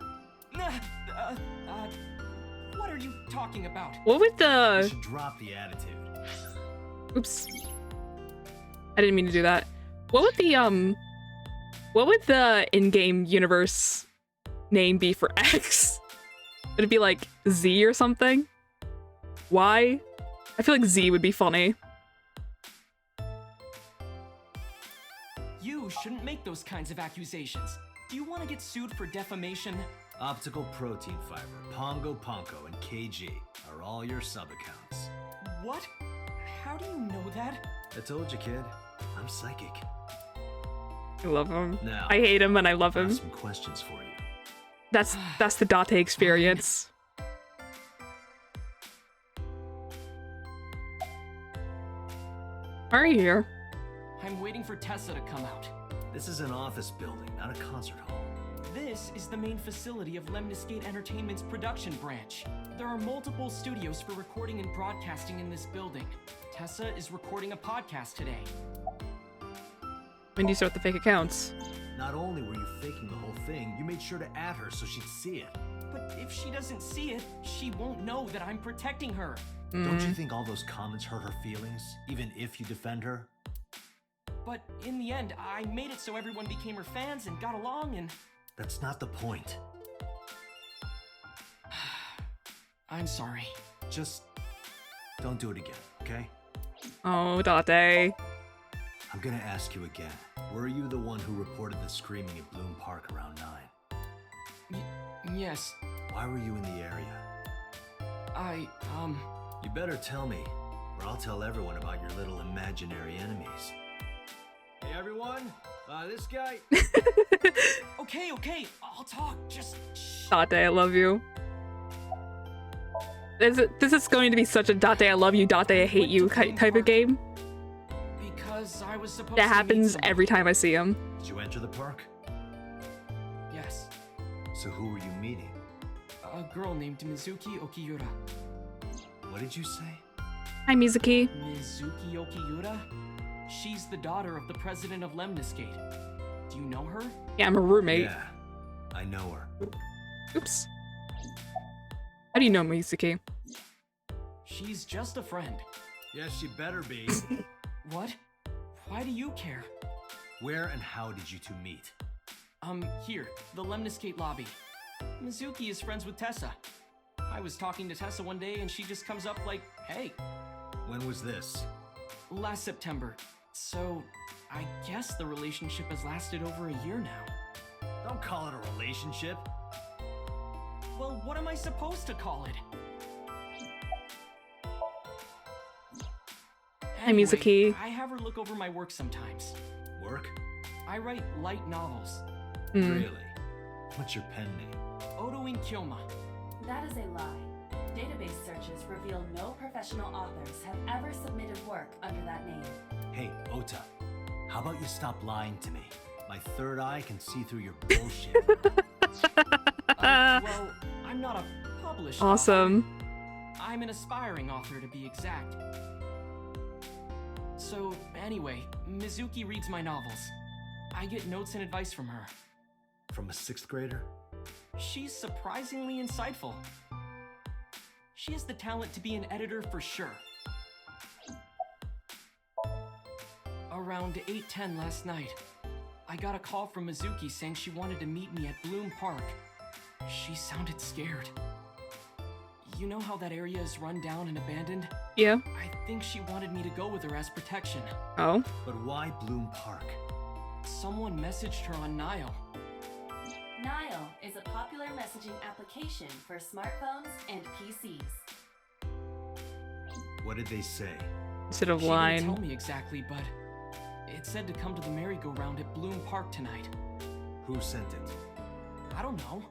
What are you talking about? What would You the... should drop the attitude. Oops. I didn't mean to do that. What would the in-game universe name be for X? Would it be like Z or something? Y? I feel like Z would be funny. You shouldn't make those kinds of accusations. Do you want to get sued for defamation? Optical protein fiber, Pongo Ponko, and KG are all your sub-accounts. What? How do you know that? I told you, kid. I'm psychic. I love him. Now, I hate him and I love I him. have some questions for you. That's the Date experience. Why are you here? I'm waiting for Tessa to come out. This is an office building, not a concert hall. This is the main facility of Lemniscate Entertainment's production branch. There are multiple studios for recording and broadcasting in this building. Tessa is recording a podcast today. When do you start the fake accounts? Not only were you faking the whole thing, you made sure to add her so she'd see it. But if she doesn't see it, she won't know that I'm protecting her. Don't you think all those comments hurt her feelings, even if you defend her? But in the end, I made it so everyone became her fans and got along and... That's not the point. I'm sorry. Just don't do it again, okay? Oh, Date. I'm gonna ask you again. Were you the one who reported the screaming at Bloom Park around 9? Yes. Why were you in the area? You better tell me, or I'll tell everyone about your little imaginary enemies. Hey everyone, this guy... Okay, I'll talk, just shh. Date, I love you. This is going to be such a Date, I love you, Date, I hate you type of game. Because I was supposed That to meet happens someone. every time I see him. Did you enter the park? Yes. So who were you meeting? A girl named Mizuki Okiura. What did you say? Hi, Mizuki. Mizuki Okiura? She's the daughter of the president of Lemniscate. Do you know her? Yeah, I'm a roommate. Yeah, I know her. Oops. How do you know Mizuki? She's just a friend. Yes, she better be. What? Why do you care? Where and how did you two meet? Here, the Lemniscate lobby. Mizuki is friends with Tessa. I was talking to Tessa one day and she just comes up like, hey. When was this? Last September. So, I guess the relationship has lasted over a year now. Don't call it a relationship. Well, what am I supposed to call it? Hi, Mizuki. I have her look over my work sometimes. Work? I write light novels. Really? What's your pen name? Odo in Kyoma. That is a lie. Database searches reveal no professional authors have ever submitted work under that name. Hey, Ota, how about you stop lying to me? My third eye can see through your bullshit. Well, I'm not a published Awesome. author. I'm an aspiring author, to be exact. So, anyway, Mizuki reads my novels. I get notes and advice from her. From a 6th grader? She's surprisingly insightful. She has the talent to be an editor for sure. Around 8:10 last night, I got a call from Mizuki saying she wanted to meet me at Bloom Park. She sounded scared. You know how that area is run down and abandoned? Yeah. I think she wanted me to go with her as protection. Oh. But why Bloom Park? Someone messaged her on Nile. Nile is a popular messaging application for smartphones and PCs. What did they say? Instead of She didn't line. tell me exactly, but it said to come to the merry-go-round at Bloom Park tonight. Who sent it? I don't know.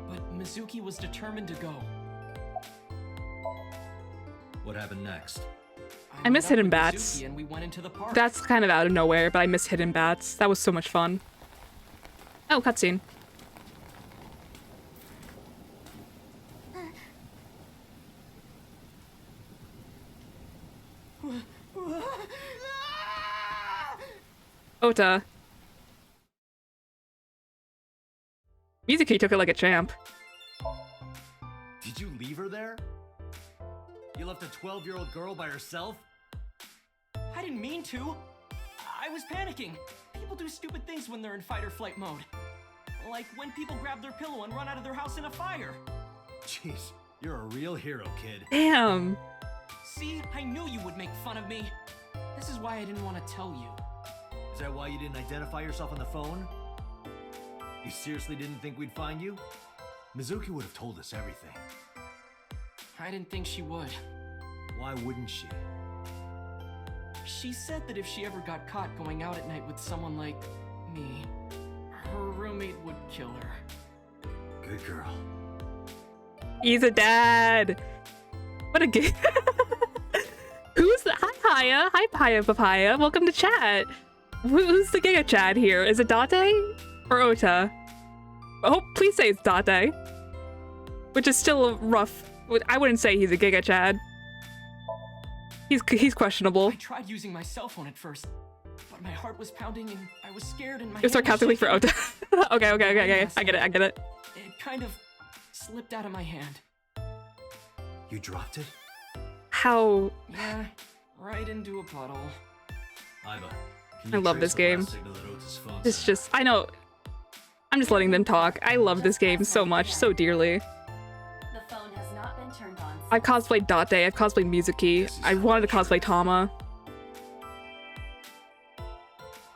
But Mizuki was determined to go. What happened next? I miss met up Hidden with Bats. Mizuki and we went into the park. That's kind of out of nowhere, but I miss Hidden Bats. That was so much fun. Oh, cutscene. Ota. Mizuki took it like a champ. Did you leave her there? You left a 12-year-old girl by herself? I didn't mean to. I was panicking. People do stupid things when they're in fight or flight mode. Like when people grab their pillow and run out of their house in a fire. Jeez, you're a real hero, kid. Damn. See, I knew you would make fun of me. This is why I didn't want to tell you. Is that why you didn't identify yourself on the phone? You seriously didn't think we'd find you? Mizuki would have told us everything. I didn't think she would. Why wouldn't she? She said that if she ever got caught going out at night with someone like me, her roommate would kill her. Good girl. He's a dad. What a good. Who's the? Hi, Paya. Hi, Paya Papaya. Welcome to chat. Who's the Giga Chad here? Is it Date or Ota? Oh, please say it's Date. Which is still rough. I wouldn't say he's a Giga Chad. He's questionable. I tried using my cell phone at first, but my heart was pounding and I was scared and my You're hand was sarcastically for shaking. Ota. Okay. I get it. It kind of slipped out of my hand. You dropped it? How? Yeah, right into a puddle. Iva, I love this game. It's just, I know. I'm just letting them talk. I love this game so much, so dearly. The phone has not been turned on. I've cosplayed Date, I've cosplayed Mizuki, I wanted to cosplay Tama.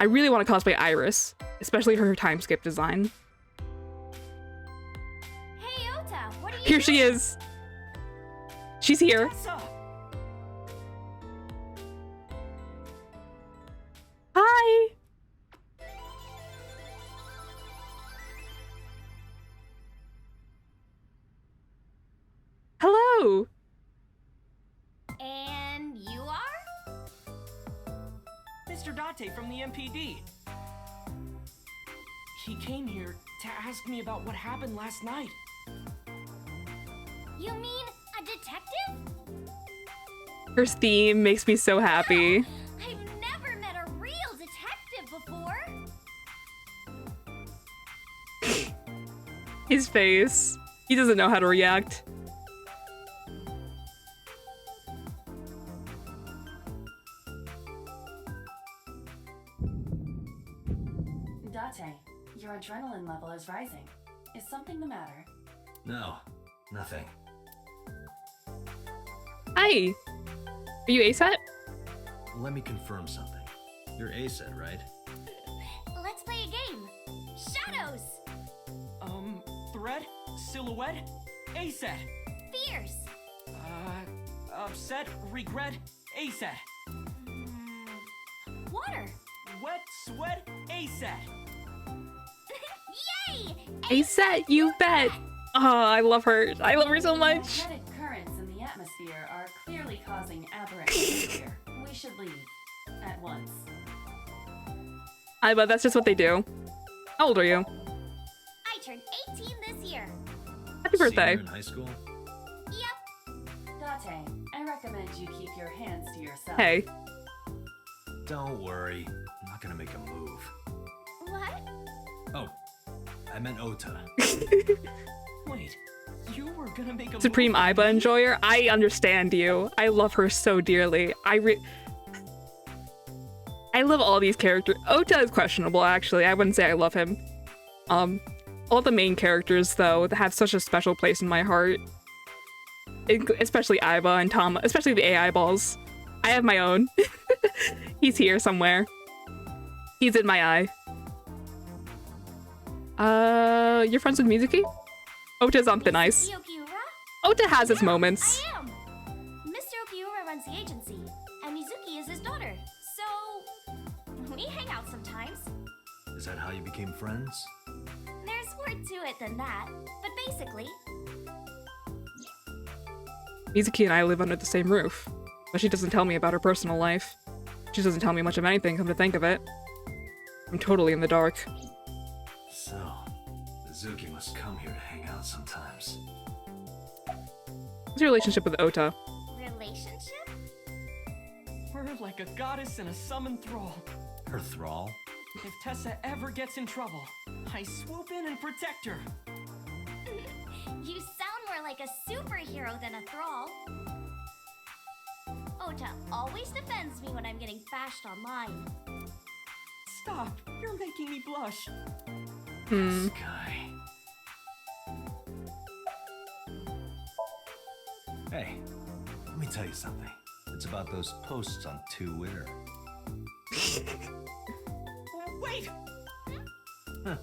I really want to cosplay Iris, especially her time skip design. Hey, Ota, what are you Here she is. She's here. Tessa! Hi. Hello. And you are? Mr. Date from the MPD. He came here to ask me about what happened last night. You mean a detective? Her theme makes me so happy. I've never met a real detective before. His face. He doesn't know how to react. Date, your adrenaline level is rising. Is something the matter? No, nothing. Hi. Are you ASAT? Let me confirm something. You're ASET, right? Let's play a game. Shadows! Thread? Silhouette? ASET! Fierce! Upset? Regret? ASET! Water! Wet? Sweat? ASET! Yay! ASAT, you bet. Oh, I love her. I love her so much. Magnetic currents in the atmosphere are clearly causing aberrant behavior. We should leave at once. I bet that's just what they do. How old are you? I turned 18 this year. Happy birthday. Senior in high school? Yep. Date, I recommend you keep your hands to yourself. Hey. Don't worry. I'm not gonna make a move. What? Oh, I meant Ota. Wait, you were gonna make a Supreme move? Aiba enjoyer, I understand you. I love her so dearly. I love all these characters. Ota is questionable, actually. I wouldn't say I love him. All the main characters, though, that have such a special place in my heart. Especially Aiba and Tama, especially the AI balls. I have my own. He's here somewhere. He's in my eye. You're friends with Mizuki? Ota's on thin ice. Mr. Okiura? Ota has his moments. I am. Mr. Okiura runs the agency, and Mizuki is his daughter. So, we hang out sometimes. Is that how you became friends? There's more to it than that, but basically, Mizuki and I live under the same roof, but she doesn't tell me about her personal life. She doesn't tell me much of anything, come to think of it. I'm totally in the dark. So, Mizuki must come here to hang out sometimes. What's your relationship with Ota? relationship? We're like a goddess and a summoned thrall. Her thrall? If Tessa ever gets in trouble, I swoop in and protect her. You sound more like a superhero than a thrall. Ota always defends me when I'm getting bashed online. Stop! You're making me blush. This guy. Hey, let me tell you something. It's about those posts on Twitter. Wait! Huh.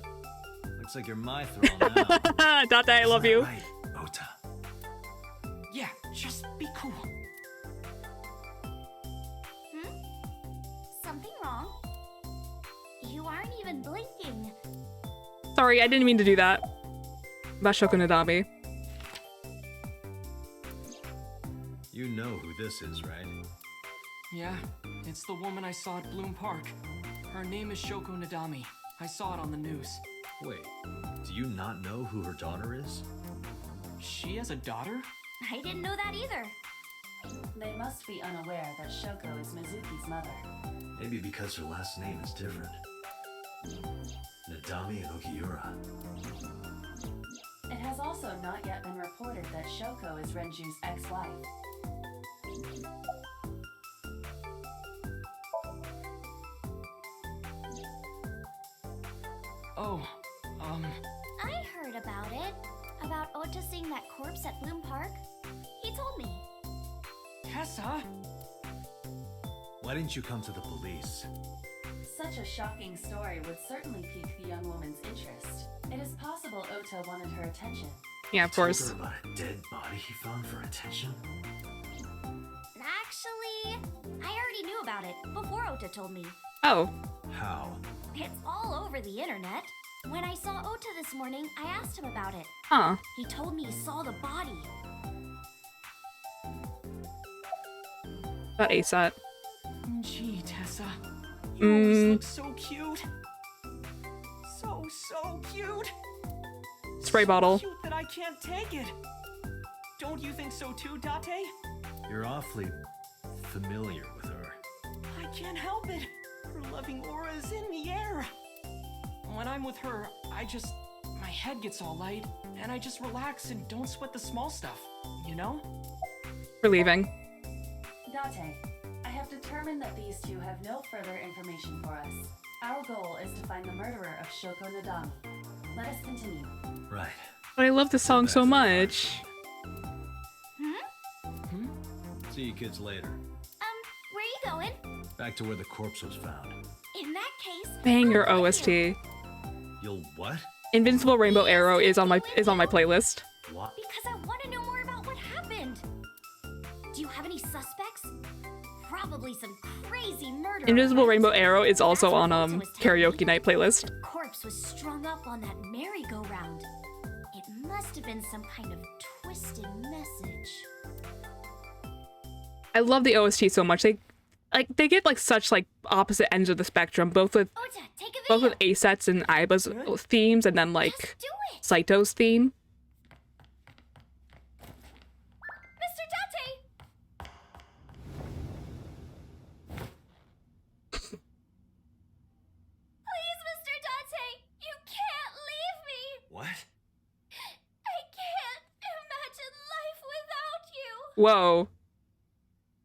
Looks like you're my thrall now. Date, I love you. Right, Ota. Yeah, just be cool. Something wrong? You aren't even blinking. Sorry, I didn't mean to do that. About Shoko Nadami. You know who this is, right? Yeah, it's the woman I saw at Bloom Park. Her name is Shoko Nadami. I saw it on the news. Wait, do you not know who her daughter is? She has a daughter? I didn't know that either. They must be unaware that Shoko is Mizuki's mother. Maybe because her last name is different. Nadami and Okiura. It has also not yet been reported that Shoko is Renju's ex-wife. Oh, I heard about it. About Ota seeing that corpse at Bloom Park. He told me. Tessa? Why didn't you come to the police? Such a shocking story would certainly pique the young woman's interest. It is possible Ota wanted her attention. Yeah, of course. Told her about a dead body he found for attention? Actually, I already knew about it before Ota told me. Oh. How? It's all over the internet. When I saw Ota this morning, I asked him about it. Huh. He told me he saw the body. About ASAT. Gee, Tessa. You always look so cute. So cute. Spray bottle. So cute that I can't take it. Don't you think so too, Date? You're awfully familiar with her. I can't help it. Her loving aura is in the air. When I'm with her, my head gets all light, and I just relax and don't sweat the small stuff, you know? We're leaving. Date, I have determined that these two have no further information for us. Our goal is to find the murderer of Shoko Nadami. Let us continue. Right. But I love this song so much. See you kids later. Where are you going? Back to where the corpse was found. In that case, Banger OST. You'll what? Invincible Rainbow Arrow is on my playlist. What? because I want to know more about what happened. Do you have any suspects? Probably some crazy murder. Invisible Rainbow Arrow is also on karaoke night playlist. The corpse was strung up on that merry-go-round. It must have been some kind of twisted message. I love the OST so much. They get like such like opposite ends of the spectrum, both with Ota, take a video. both with Aset's and Aiba's themes, and then like Saito's theme. Mr. Date! Please, Mr. Date, you can't leave me. What? I can't imagine life without you. Whoa.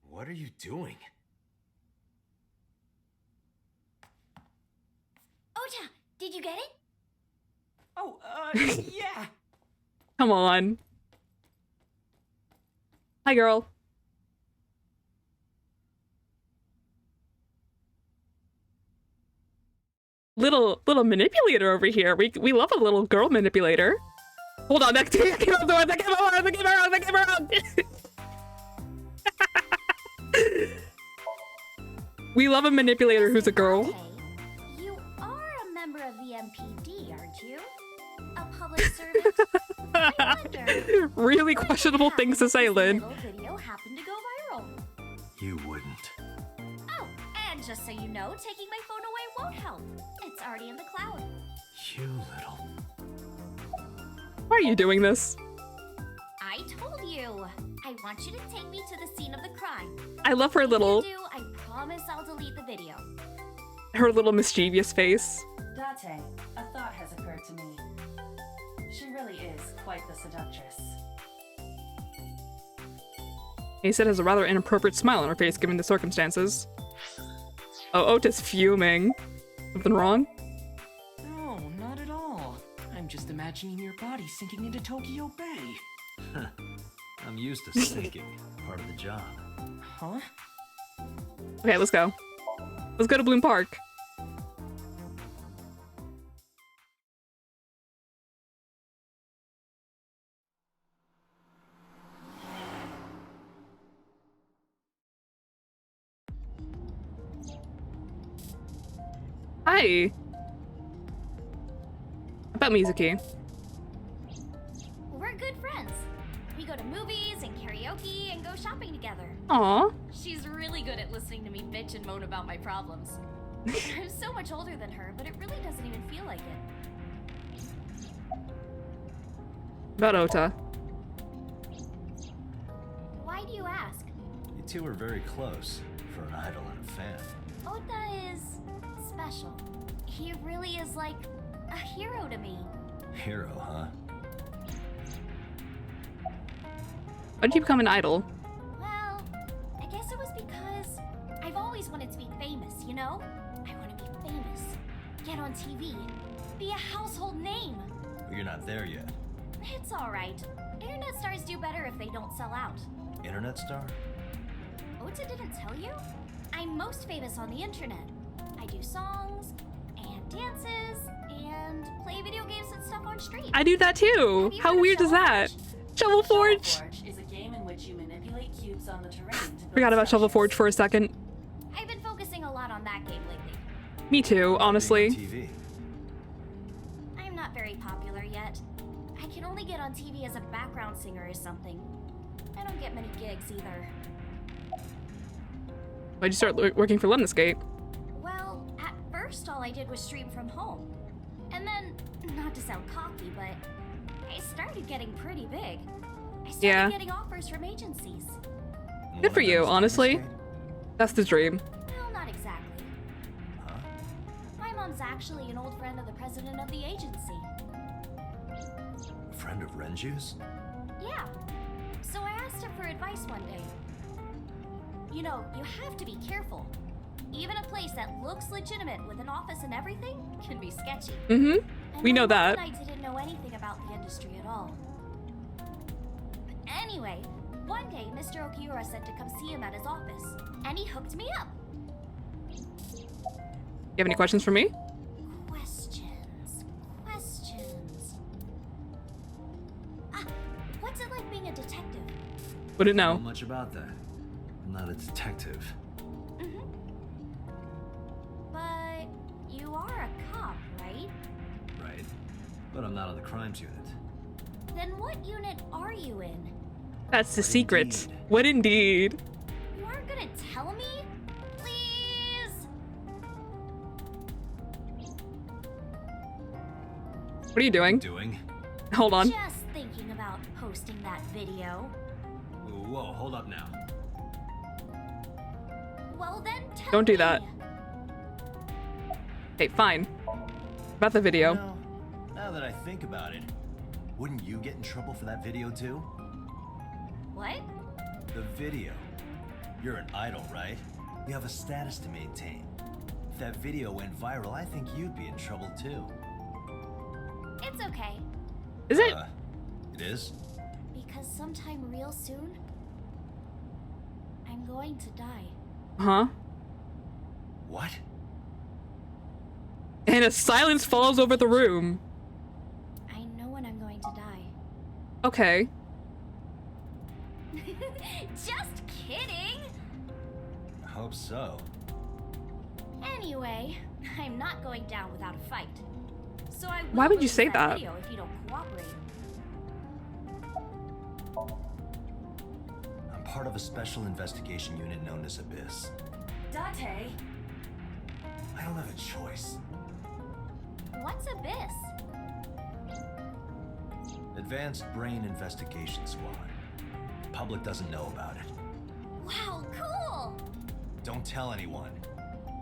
What are you doing? Ota, did you get it? Oh, yeah. Come on. Hi, girl. Little manipulator over here. We love a little girl manipulator. Hold on, that came out the came around. We love a manipulator who's a girl. Okay. You are a member of the MPD, aren't you? A public servant? I wonder. Really questionable things to say, Lynn. This little video happened to go viral. You wouldn't. Oh, and just so you know, taking my phone away won't help. It's already in the cloud. You little... Why are you doing this? I told you. I want you to take me to the scene of the crime. I love her If little... you do, I promise I'll delete the video. Her little mischievous face. Date, a thought has occurred to me. She really is quite the seductress. Aset has a rather inappropriate smile on her face given the circumstances. Oh, Ota's fuming. Something wrong? No, not at all. I'm just imagining your body sinking into Tokyo Bay. I'm used to sinking. Part of the job. Huh? Okay, let's go. Let's go to Bloom Park. Hi. About Mizuki. We're good friends. We go to movies and karaoke and go shopping together. Aw. She's really good at listening to me bitch and moan about my problems. I'm so much older than her, but it really doesn't even feel like it. About Ota. Why do you ask? You two are very close for an idol and a fan. Ota is special. He really is like a hero to me. Hero, huh? Why'd you become an idol? Well, I guess it was because I've always wanted to be famous, you know? I want to be famous, get on TV, be a household name. But you're not there yet. It's alright. Internet stars do better if they don't sell out. Internet star? Ota didn't tell you? I'm most famous on the internet. I do songs and dances and play video games and stuff on stream. I do that too. Have you How heard of weird is that? Shovel Forge. Shovel Forge is a game in which you manipulate cubes on the terrain to build Forgot about Shovel Forge structures. for a second. I've been focusing a lot on that game lately. Me too, honestly. TV. I'm not very popular yet. I can only get on TV as a background singer or something. I don't get many gigs either. Why'd you start working for Lemniscape? Well, at first all I did was stream from home. And then, not to sound cocky, but I started getting pretty big. I started Yeah. getting offers from agencies. Good for you, honestly. Lemniscape? That's the dream. Well, not exactly. Huh? My mom's actually an old friend of the president of the agency. A friend of Renju's? Yeah. So I asked him for advice one day. You know, you have to be careful. Even a place that looks legitimate with an office and everything can be sketchy. Mm-hmm. And We know my mom that. and I didn't know anything about the industry at all. Anyway, one day Mr. Okiura said to come see him at his office, and he hooked me up. You have any questions for me? Questions. Ah, what's it like being a detective? Wouldn't I don't know. know much about that. I'm not a detective. But you are a cop, right? Right. But I'm not on the crimes unit. Then what unit are you in? That's the What secret. indeed? What indeed? You aren't gonna tell me? Please? What are you doing? Doing? Hold on. Just thinking about posting that video. Whoa, hold up now. Well then tell Don't do me. that. Hey, fine. About the video. You know, now that I think about it, wouldn't you get in trouble for that video too? What? The video. You're an idol, right? You have a status to maintain. If that video went viral, I think you'd be in trouble too. It's okay. Is it? It is? Because sometime real soon, I'm going to die. Huh? What? And a silence falls over the room. I know when I'm going to die. Okay. Just kidding! I hope so. Anyway, I'm not going down without a fight. So I will Why would you release say that? video if you don't cooperate. I'm part of a special investigation unit known as Abyss. Date, I don't have a choice. What's Abyss? Advanced Brain Investigation Squad. Public doesn't know about it. Wow, cool! Don't tell anyone.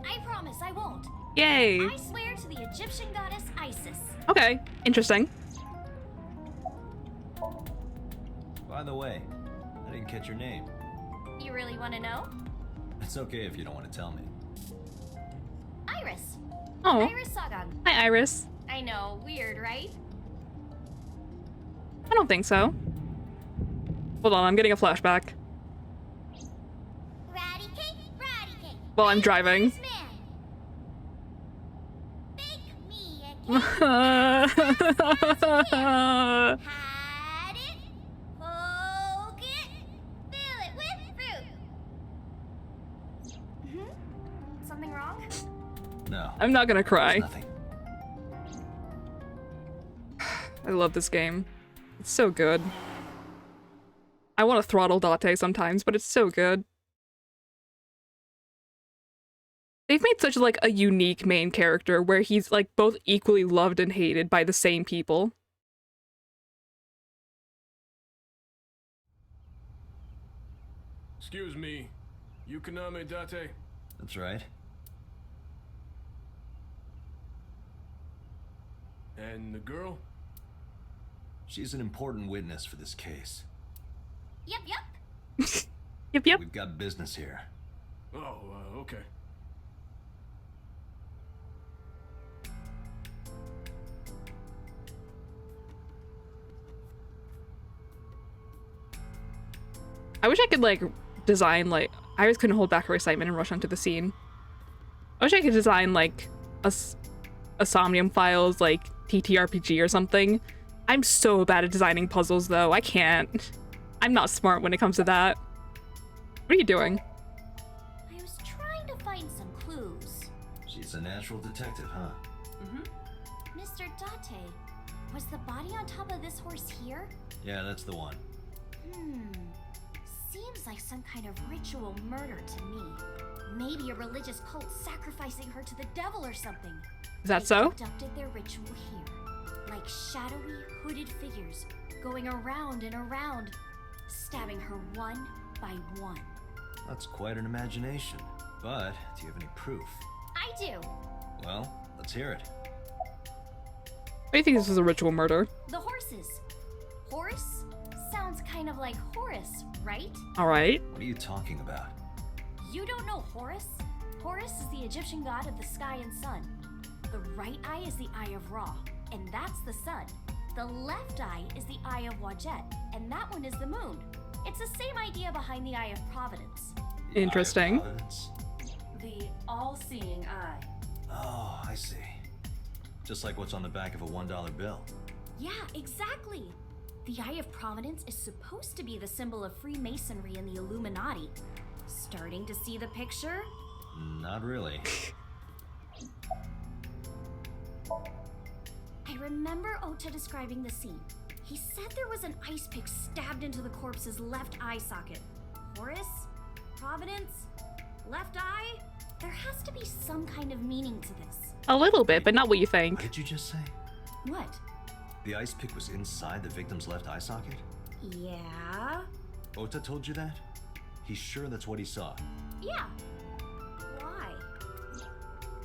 I promise I won't. Yay. I swear to the Egyptian goddess Isis. Okay. Interesting. By the way, I didn't catch your name. You really want to know? It's okay if you don't want to tell me. Iris. Oh. Iris Sagan. Hi, Iris. I know, weird, right? I don't think so. Hold on, I'm getting a flashback. Ratty cake, While I'm driving. Bake me a cake. Had it, poke it, fill it with fruit. Something wrong? No. I'm not gonna cry. Nothing. I love this game. It's so good. I want to throttle Date sometimes, but it's so good. They've made such like a unique main character where he's like both equally loved and hated by the same people. Excuse me. Yukaname Date? That's right. And the girl? She's an important witness for this case. Yep. Yep. We've got business here. Oh, okay. I wish I could like design like Iris couldn't hold back her excitement and rush onto the scene. I wish I could design like a Somnium Files like TTRPG or something. I'm so bad at designing puzzles though. I can't. I'm not smart when it comes to that. What are you doing? I was trying to find some clues. She's a natural detective, huh? Mr. Date, was the body on top of this horse here? Yeah, that's the one. Seems like some kind of ritual murder to me. Maybe a religious cult sacrificing her to the devil or something. Is that They so? conducted their ritual here, like shadowy, hooded figures going around and around, stabbing her one by one. That's quite an imagination. But do you have any proof? I do. Well, let's hear it. Why do you think this was a ritual murder? The horses. Horse sounds kind of like Horus, right? Alright. What are you talking about? You don't know Horus? Horus is the Egyptian god of the sky and sun. The right eye is the eye of Ra, and that's the sun. The left eye is the eye of Wajet, and that one is the moon. It's the same idea behind the eye of Providence. Interesting. Eye of Providence? The all-seeing eye. Oh, I see. Just like what's on the back of a $1 bill. Yeah, exactly. The Eye of Providence is supposed to be the symbol of Freemasonry and the Illuminati. Starting to see the picture? Not really. I remember Ota describing the scene. He said there was an ice pick stabbed into the corpse's left eye socket. Horus? Providence? Left eye? There has to be some kind of meaning to this. A little bit, but not what you What think. did you just say? What? The ice pick was inside the victim's left eye socket? Yeah? Ota told you that? He's sure that's what he saw. Yeah. Why?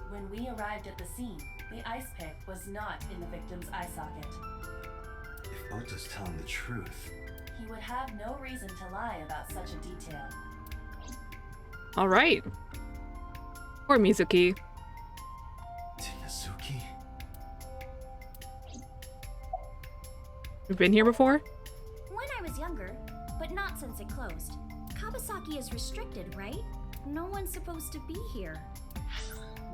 When we arrived at the scene, the ice pick was not in the victim's eye socket. If Ota's telling the truth... He would have no reason to lie about such a detail. Alright. Poor Mizuki. Mizuki? You've been here before? When I was younger, but not since it closed. Kawasaki is restricted, right? No one's supposed to be here.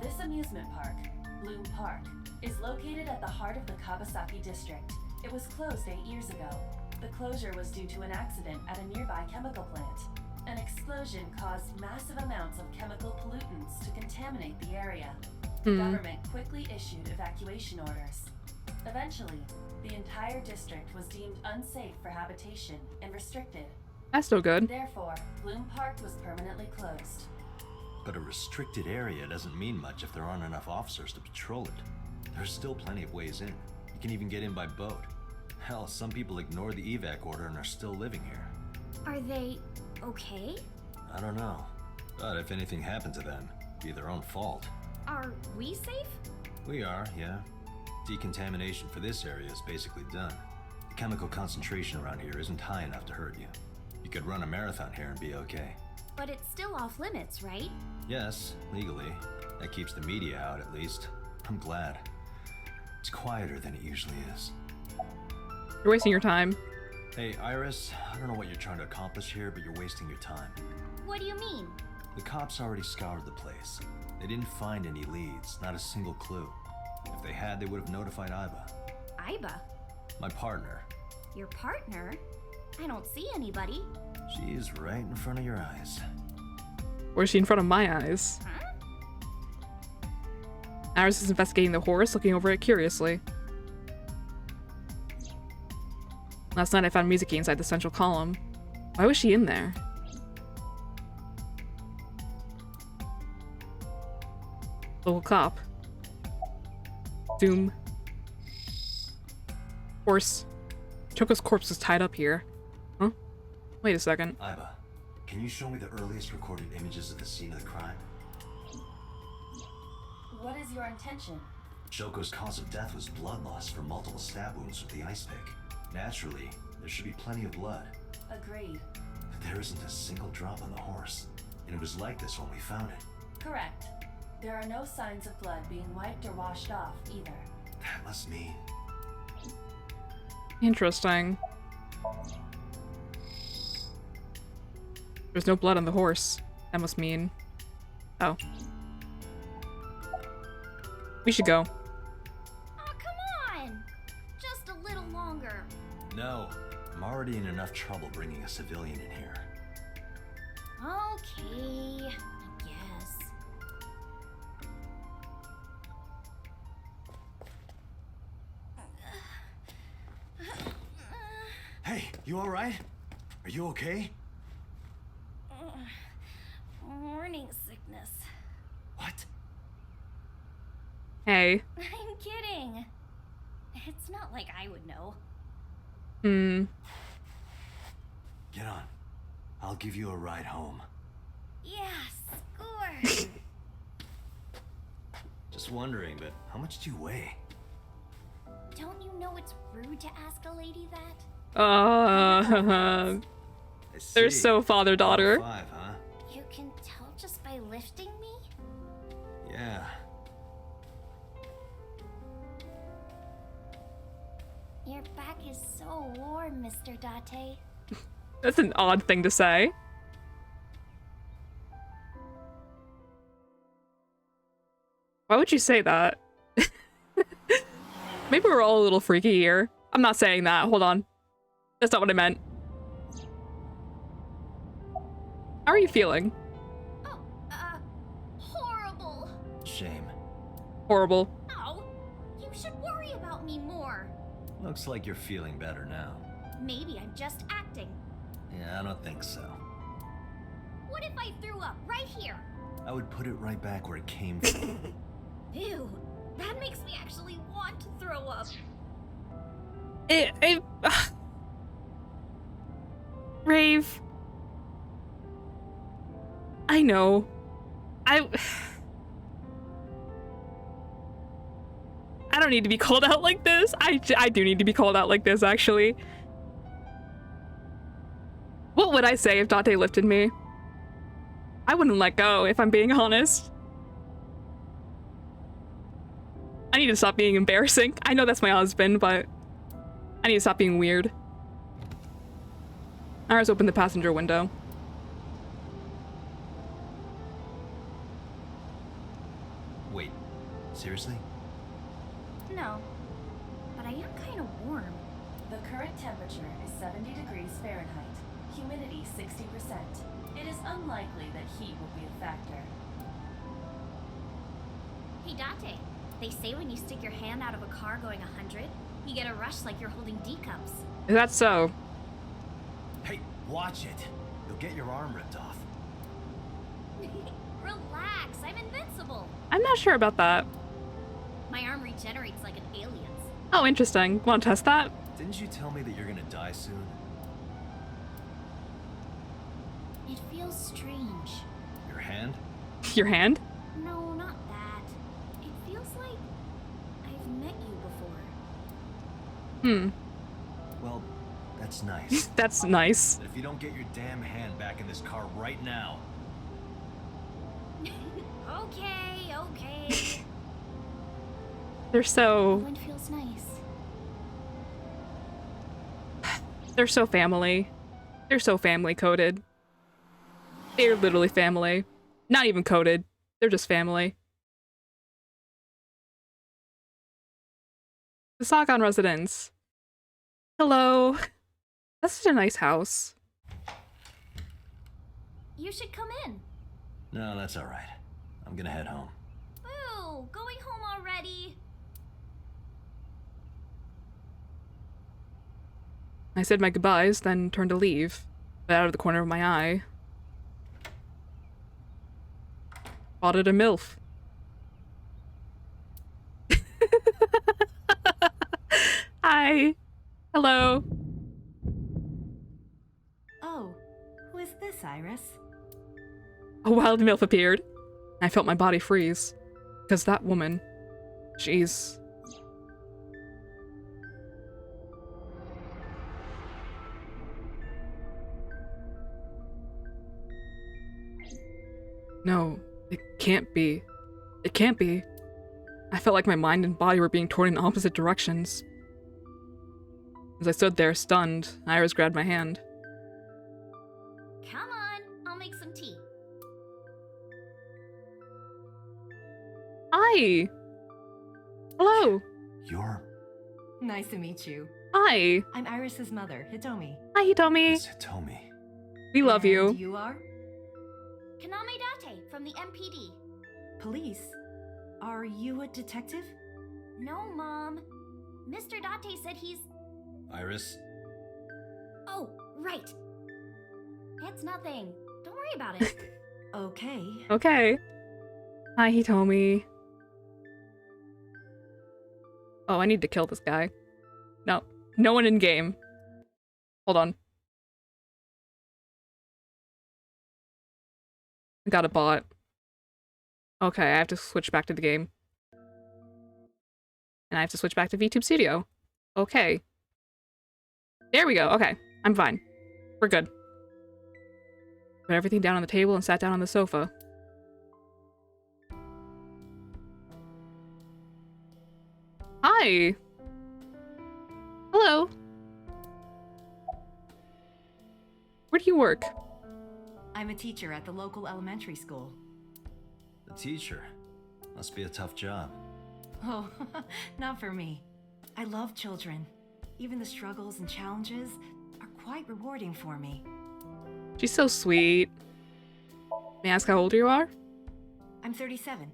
This amusement park, Bloom Park, is located at the heart of the Kawasaki district. It was closed 8 years ago. The closure was due to an accident at a nearby chemical plant. An explosion caused massive amounts of chemical pollutants to contaminate the area. The government quickly issued evacuation orders. Eventually, the entire district was deemed unsafe for habitation and restricted. That's no good. Therefore, Bloom Park was permanently closed. But a restricted area doesn't mean much if there aren't enough officers to patrol it. There's still plenty of ways in. You can even get in by boat. Hell, some people ignore the evac order and are still living here. Are they okay? I don't know. But if anything happened to them, it'd be their own fault. Are we safe? We are, yeah. Decontamination for this area is basically done. The chemical concentration around here isn't high enough to hurt you. You could run a marathon here and be okay. But it's still off limits, right? Yes, legally. That keeps the media out, at least. I'm glad. It's quieter than it usually is. You're wasting your time. Hey, Iris, I don't know what you're trying to accomplish here, but you're wasting your time. What do you mean? The cops already scoured the place. They didn't find any leads, not a single clue. If they had, they would have notified Iba. Iba? My partner. Your partner? I don't see anybody. She's right in front of your eyes. Or is she in front of my eyes? Huh? Iris is investigating the horse, looking over it curiously. Last night I found Mizuki inside the central column. Why was she in there? Local cop. Doom. Horse. Choco's corpse was tied up here. Huh? Wait a second. Iba, can you show me the earliest recorded images of the scene of the crime? What is your intention? Choco's cause of death was blood loss from multiple stab wounds with the ice pick. Naturally, there should be plenty of blood. Agreed. But there isn't a single drop on the horse. And it was like this when we found it. Correct. There are no signs of blood being wiped or washed off, either. That must mean... Interesting. There's no blood on the horse. That must mean... Oh. We should go. Oh, come on! Just a little longer. No, I'm already in enough trouble bringing a civilian in here. Okay, I guess. Hey, you alright? Are you okay? Morning sickness. What? Hey. I'm kidding. It's not like I would know. Get on. I'll give you a ride home. Yeah, score. Just wondering, but how much do you weigh? Don't you know it's rude to ask a lady that? I They're see. so father-daughter. 5'5", huh? You can tell just by lifting me? Yeah. Your back is so warm, Mr. Date. That's an odd thing to say. Why would you say that? Maybe we're all a little freaky here. I'm not saying that. Hold on. That's not what I meant. How are you feeling? Oh, horrible. Shame. Horrible. Oh, you should worry about me more. Looks like you're feeling better now. Maybe I'm just acting. Yeah, I don't think so. What if I threw up right here? I would put it right back where it came from. Ew, that makes me actually want to throw up. Rave. I know. I don't need to be called out like this. I do need to be called out like this, actually. What would I say if Date lifted me? I wouldn't let go, if I'm being honest. I need to stop being embarrassing. I know that's my husband, but I need to stop being weird. Iris opened the passenger window. Wait, seriously? No, but I am kind of warm. The current temperature is 70 degrees Fahrenheit. Humidity 60%. It is unlikely that heat will be a factor. Hey, Date, they say when you stick your hand out of a car going 100, you get a rush like you're holding D cups. Is that so? Hey, watch it. You'll get your arm ripped off. Relax, I'm invincible. I'm not sure about that. My arm regenerates like an alien's. Oh, interesting. Want to test that? Didn't you tell me that you're gonna die soon? It feels strange. Your hand? Your hand? No, not that. It feels like I've met you before. Well, that's nice. That's nice. But if you don't get your damn hand back in this car right now... Okay. They're so... Wind feels nice. They're so family. They're so family coded. They're literally family. Not even coded. They're just family. The Sagan residence. Hello. That's such a nice house. You should come in. No, that's alright. I'm gonna head home. Boo! Going home already? I said my goodbyes, then turned to leave. But out of the corner of my eye, spotted a MILF. Hi. Hello. Oh, who is this, Iris? A wild MILF appeared. I felt my body freeze. Because that woman, she's... No, it can't be. It can't be. I felt like my mind and body were being torn in opposite directions. As I stood there, stunned, Iris grabbed my hand. Come on, I'll make some tea. Hi! Hello. You're... Nice to meet you. Hi. I'm Iris's mother, Hitomi. Hi, Hitomi. It's Hitomi. We love you. And you are? Kaname Date from the MPD. Police? Are you a detective? No, Mom. Mr. Date said he's... Iris? Oh, right. It's nothing. Don't worry about it. Okay. Okay. Hi, Hitomi. Oh, I need to kill this guy. No. No one in game. Hold on. I got a bot. Okay, I have to switch back to the game. And I have to switch back to VTube Studio. Okay. There we go. Okay. I'm fine. We're good. Put everything down on the table and sat down on the sofa. Hi! Hello! Where do you work? I'm a teacher at the local elementary school. The teacher? Must be a tough job. Oh, not for me. I love children. Even the struggles and challenges are quite rewarding for me. She's so sweet. May I ask how old you are? I'm 37.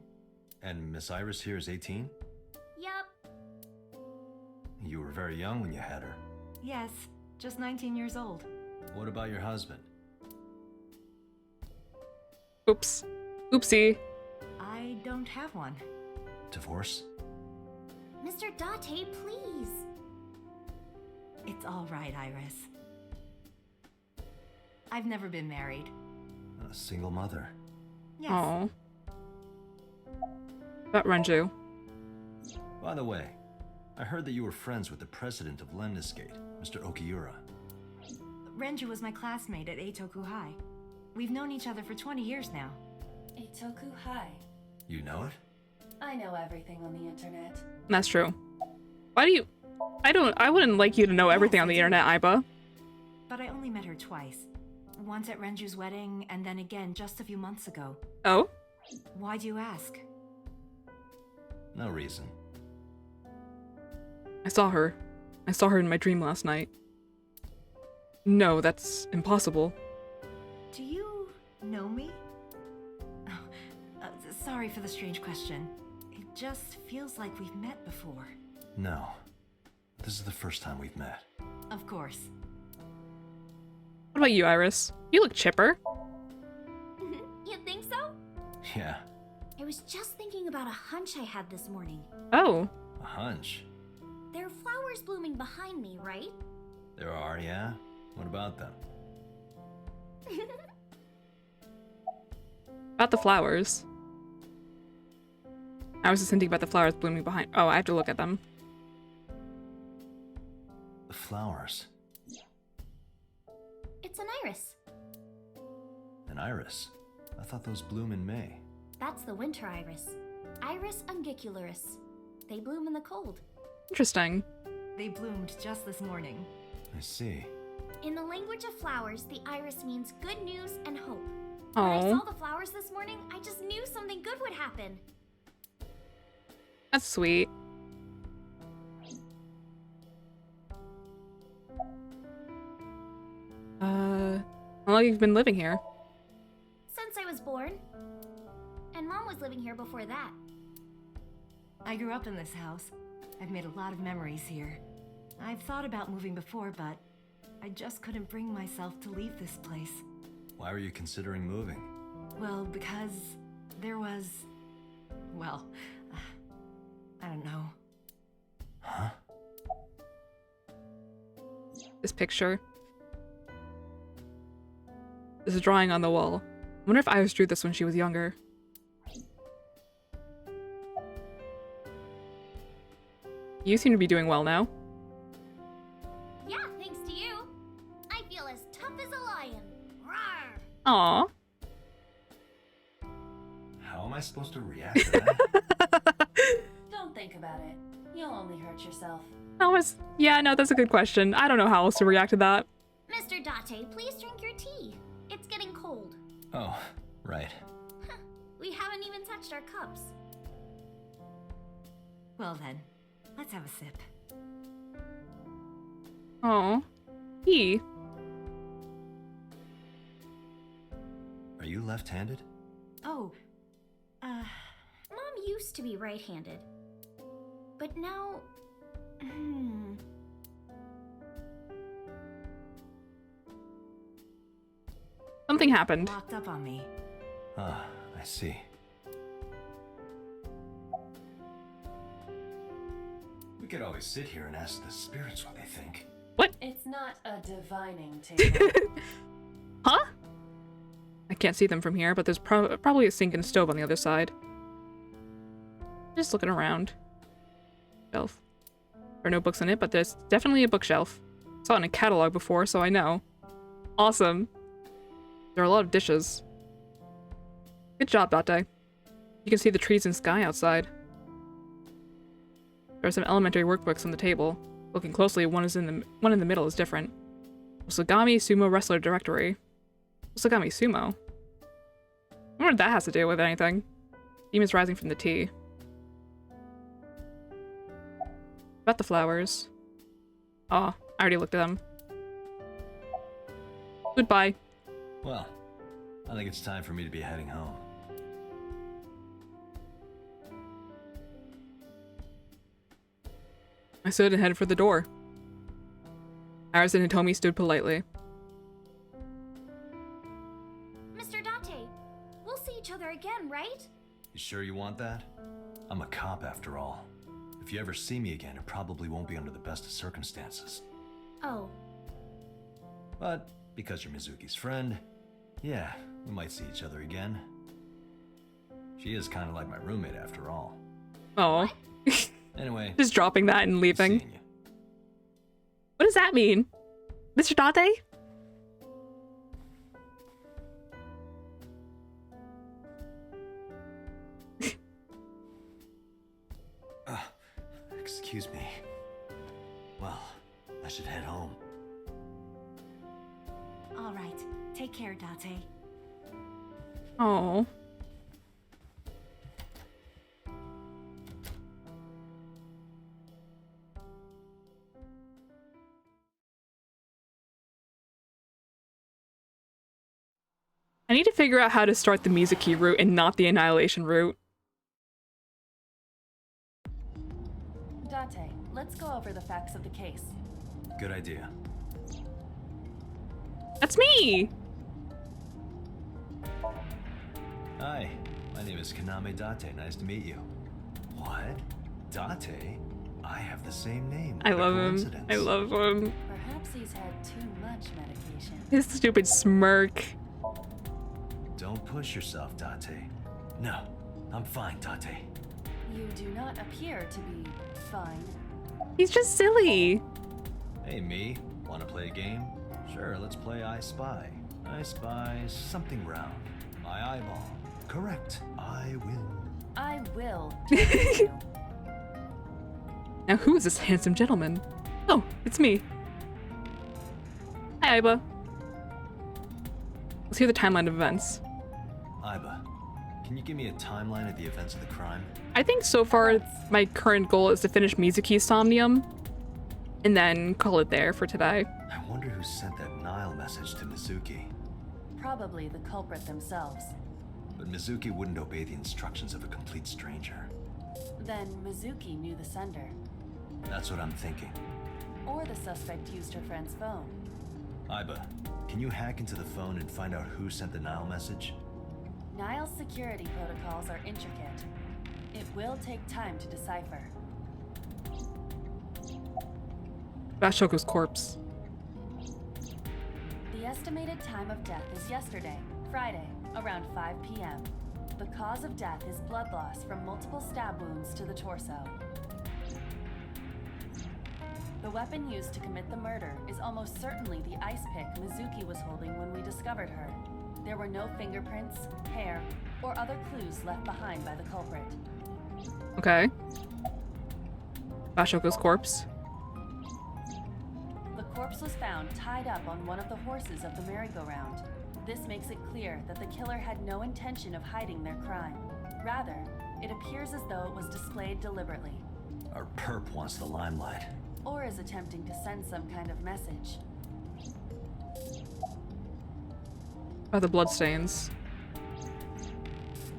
And Miss Iris here is 18? Yup. You were very young when you had her. Yes, just 19 years old. What about your husband? Oops. Oopsie. I don't have one. Divorce? Mr. Date, please. It's all right, Iris. I've never been married. A single mother. Yes. Aww. About Renju. By the way, I heard that you were friends with the president of Lemniscate, Mr. Okiura. Renju was my classmate at Eitoku High. We've known each other for 20 years now. Eitoku High. You know it? I know everything on the internet. That's true. Why do you... I wouldn't like you to know everything on the internet, Aiba. But I only met her twice. Once at Renju's wedding, and then again just a few months ago. Oh? Why do you ask? No reason. I saw her. I saw her in my dream last night. No, that's impossible. Do you know me? Oh, sorry for the strange question. It just feels like we've met before. No. This is the first time we've met. Of course. What about you, Iris? You look chipper. You think so? Yeah. I was just thinking about a hunch I had this morning. Oh. A hunch? There are flowers blooming behind me, right? There are, yeah? What about them? About the flowers. I was just thinking about the flowers blooming behind. Oh, I have to look at them. The flowers. It's an iris. An iris? I thought those bloom in May. That's the winter iris. Iris ungicularis. They bloom in the cold. Interesting. They bloomed just this morning. I see. In the language of flowers, the iris means good news and hope. When I Oh, saw the flowers this morning, I just knew something good would happen. that's sweet. How long have you been living here? Since I was born. And Mom was living here before that. I grew up in this house. I've made a lot of memories here. I've thought about moving before, but I just couldn't bring myself to leave this place. Why were you considering moving? Well, because there was... well, I don't know. Huh? This picture. There's a drawing on the wall. I wonder if Iris drew this when she was younger. You seem to be doing well now. Yeah, thanks to you. I feel as tough as a lion. Rawr! Aw. How am I supposed to react to that? Don't think about it. You'll only hurt yourself. Yeah, no, that's a good question. I don't know how else to react to that. Mr. Date, please drink your tea. It's getting cold. Oh, right. We haven't even touched our cups. Well then, let's have a sip. Oh, he. Are you left-handed? Oh, Mom used to be right-handed. But now... Something happened. Locked up on me. Ah, I see. We could always sit here and ask the spirits what they think. What? It's not a divining table. Huh? I can't see them from here, but there's probably a sink and stove on the other side. Just looking around. Shelf. There are no books on it, but there's definitely a bookshelf. Saw it in a catalog before, so I know. Awesome. There are a lot of dishes. Good job, Date. You can see the trees and sky outside. There are some elementary workbooks on the table. Looking closely, one in the middle is different. Osagami Sumo Wrestler Directory. Osagami Sumo? I wonder what that has to do with anything. Demons rising from the tea. About the flowers. Oh, I already looked at them. Goodbye. Well, I think it's time for me to be heading home. I stood and headed for the door. Arisen and Hitomi stood politely. Mr. Date, we'll see each other again, right? You sure you want that? I'm a cop after all. If you ever see me again, it probably won't be under the best of circumstances. Oh. But because you're Mizuki's friend, yeah, we might see each other again. She is kind of like my roommate after all. Oh. Anyway. Just dropping that and leaving. Seeing you. What does that mean? Mr. Date? Excuse me. Well, I should head home. All right. Take care, Date. Oh. I need to figure out how to start the Mizuki route and not the Annihilation route. Date, let's go over the facts of the case. Good idea. That's me! Hi, my name is Kaname Date. Nice to meet you. What? Date? I have the same name. I What a love him. coincidence. I love him. Perhaps he's had too much medication. His stupid smirk. Don't push yourself, Date. No, I'm fine, Date. You do not appear to be fine. He's just silly. Hey, me. Want to play a game? Sure, let's play I Spy. I spy something round. My eyeball. Correct. I win. I will challenge you. Now who is this handsome gentleman? Oh, it's me. Hi, Aiba. Let's hear the timeline of events. Aiba, can you give me a timeline of the events of the crime? I think so far my current goal is to finish Mizuki's Somnium and then call it there for today. I wonder who sent that Nile message to Mizuki. Probably the culprit themselves. But Mizuki wouldn't obey the instructions of a complete stranger. Then Mizuki knew the sender. That's what I'm thinking. Or the suspect used her friend's phone. Aiba, can you hack into the phone and find out who sent the Nile message? Nile's security protocols are intricate. It will take time to decipher. Bashoku's corpse. The estimated time of death is yesterday, Friday, around 5 p.m. The cause of death is blood loss from multiple stab wounds to the torso. The weapon used to commit the murder is almost certainly the ice pick Mizuki was holding when we discovered her. There were no fingerprints, hair, or other clues left behind by the culprit. Okay. Bashoku's corpse. The corpse was found tied up on one of the horses of the merry-go-round. This makes it clear that the killer had no intention of hiding their crime. Rather, it appears as though it was displayed deliberately. Our perp wants the limelight. Or is attempting to send some kind of message. Oh, the bloodstains.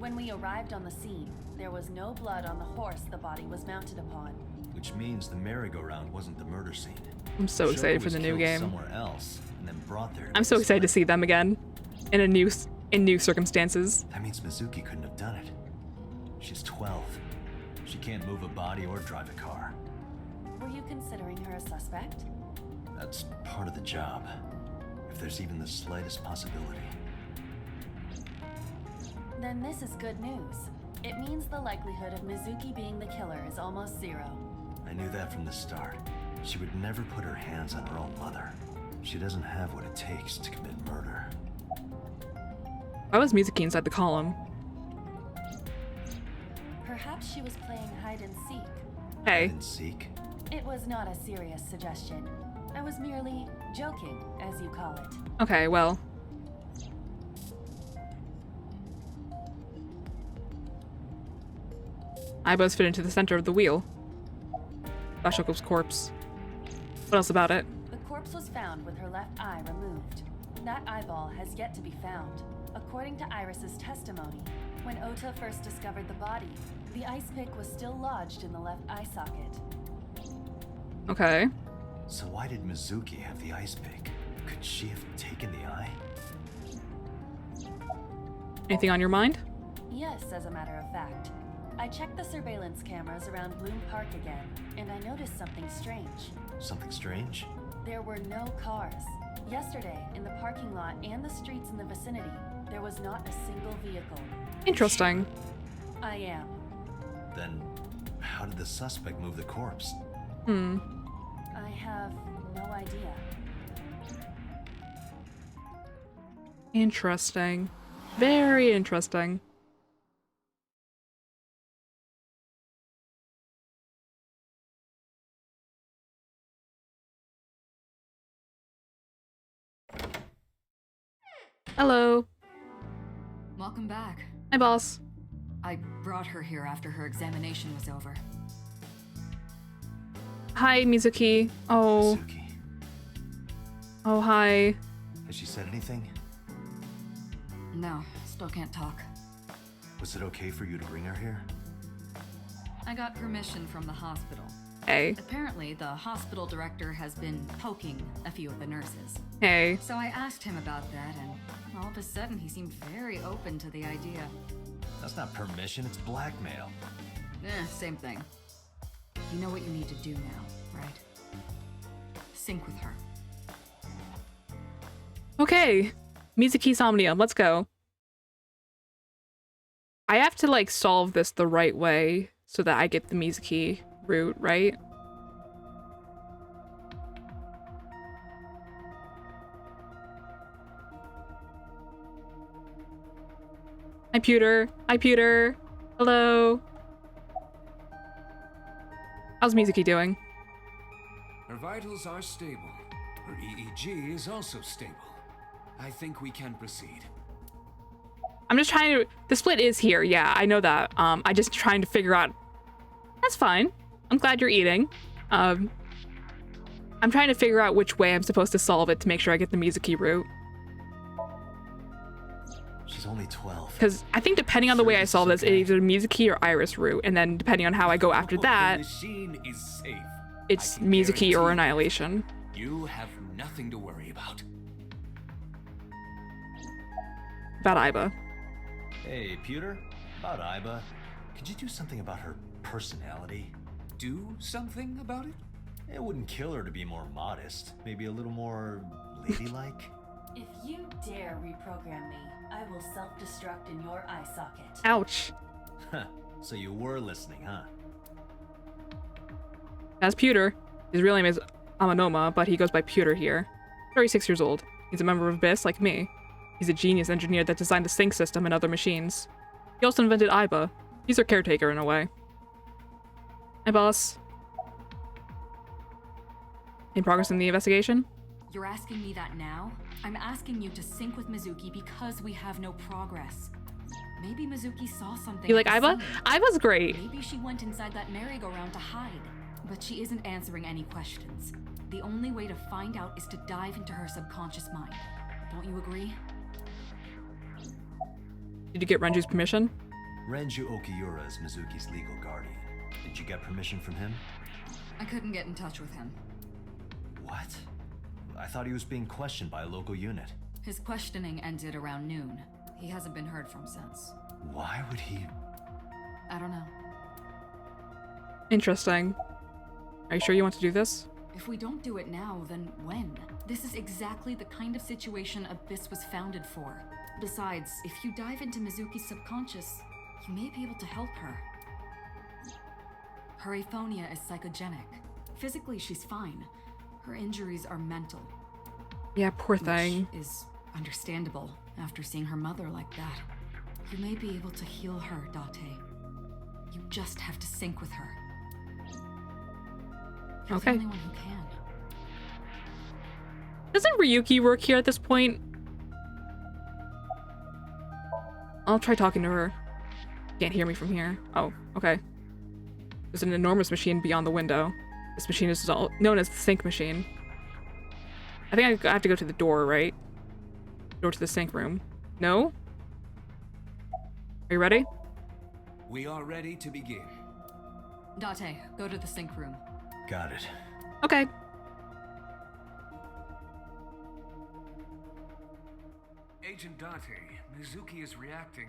When we arrived on the scene, there was no blood on the horse the body was mounted upon. Which means the merry-go-round wasn't the murder scene. I'm so excited for the new game. Somewhere else, and then brought there. I'm so excited to see them again, in new circumstances. That means Mizuki couldn't have done it. She's 12. She can't move a body or drive a car. Were you considering her a suspect? That's part of the job. If there's even the slightest possibility. Then this is good news. It means the likelihood of Mizuki being the killer is almost zero. I knew that from the start. She would never put her hands on her own mother. She doesn't have what it takes to commit murder. Why was Mizuki inside the column? Perhaps she was playing hide and seek. Hey. Hide and seek? It was not a serious suggestion. I was merely joking, as you call it. Okay, well. Aiba's fit into the center of the wheel. Bashoko's corpse. What else about it? The corpse was found with her left eye removed. That eyeball has yet to be found. According to Iris's testimony, when Ota first discovered the body, the ice pick was still lodged in the left eye socket. Okay. So why did Mizuki have the ice pick? Could she have taken the eye? Anything on your mind? Yes, as a matter of fact. I checked the surveillance cameras around Bloom Park again, and I noticed something strange. Something strange? There were no cars. Yesterday, in the parking lot and the streets in the vicinity, there was not a single vehicle. Interesting. I am. Then, how did the suspect move the corpse? I have no idea. Interesting. Very interesting. Hello. Welcome back. Hi, boss. I brought her here after her examination was over. Hi, Mizuki. Oh. Mizuki. Oh, hi. Has she said anything? No, still can't talk. Was it okay for you to bring her here? I got permission from the hospital. Hey. Apparently, the hospital director has been poking a few of the nurses. Hey. So I asked him about that, and all of a sudden he seemed very open to the idea. That's not permission, it's blackmail. Same thing. You know what you need to do now, right? Sync with her. Okay. Mizuki Somnium, let's go. I have to, like, solve this the right way so that I get the Mizuki route, right? Hi, Pewter. Hi, Pewter. Hello. How's Mizuki doing? Her vitals are stable. Her EEG is also stable. I think we can proceed. I'm just trying to... The split is here, yeah, I know that. I just trying to figure out... That's fine. I'm glad you're eating. I'm trying to figure out which way I'm supposed to solve it to make sure I get the Mizuki route. She's only 12. Because I think depending on the way I solve this, it's either Mizuki or Iris route, and then depending on how I go after that, The machine is safe. it's I can Mizuki or guarantee Annihilation. You have nothing to worry about. About Aiba. Hey, Pewter. About Aiba. Could you do something about her personality? Do something about it? It wouldn't kill her to be more modest. Maybe a little more ladylike? If you dare reprogram me, I will self-destruct in your eye socket. Ouch. Huh. So you were listening, huh? That's Pewter. His real name is Amanoma, but he goes by Pewter here. 36 years old. He's a member of BIS, like me. He's a genius engineer that designed the sync system and other machines. He also invented Aiba. He's her caretaker in a way. Hi, boss. Any progress in the investigation? You're asking me that now? I'm asking you to sync with Mizuki because we have no progress. Maybe Mizuki saw something. You like at the Aiba? scene. Aiba's great. Maybe she went inside that merry-go-round to hide. But she isn't answering any questions. The only way to find out is to dive into her subconscious mind. Don't you agree? Did you get Renju's permission? Renju Okiura is Mizuki's legal guardian. Did you get permission from him? I couldn't get in touch with him. What? I thought he was being questioned by a local unit. His questioning ended around noon. He hasn't been heard from since. Why would he? I don't know. Interesting. Are you sure you want to do this? If we don't do it now, then when? This is exactly the kind of situation Abyss was founded for. Besides, if you dive into Mizuki's subconscious, you may be able to help her. Her aphonia is psychogenic. Physically, she's fine. Her injuries are mental. Yeah, poor thing. Which is understandable after seeing her mother like that. You may be able to heal her, Date. You just have to sync with her. You're Okay. the only one who can. Doesn't Ryuki work here at this point? I'll try talking to her. Can't hear me from here. Oh, okay. There's an enormous machine beyond the window. This machine is known as the sink machine. I think I have to go to the door, right? Door to the sink room. No? Are you ready? We are ready to begin. Date, go to the sink room. Got it. Okay. Agent Date, Mizuki is reacting.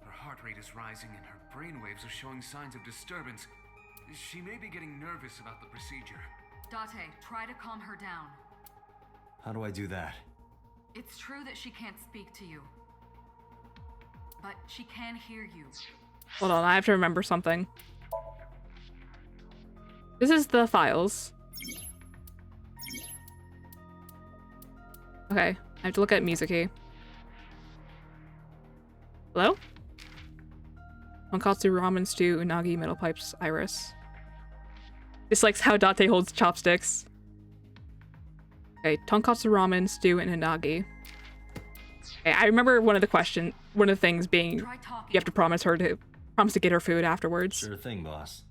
Her heart rate is rising and her brainwaves are showing signs of disturbance. She may be getting nervous about the procedure. Date, try to calm her down. How do I do that? It's true that she can't speak to you, but she can hear you. Hold on, I have to remember something. This is the files. Okay, I have to look at Mizuki. Hello? Tonkatsu ramen stew, unagi, middle pipes, iris. Dislikes how Date holds chopsticks. Okay, tonkatsu ramen stew and unagi. Okay, I remember one of the things being you have to promise to get her food afterwards. Sure thing, boss.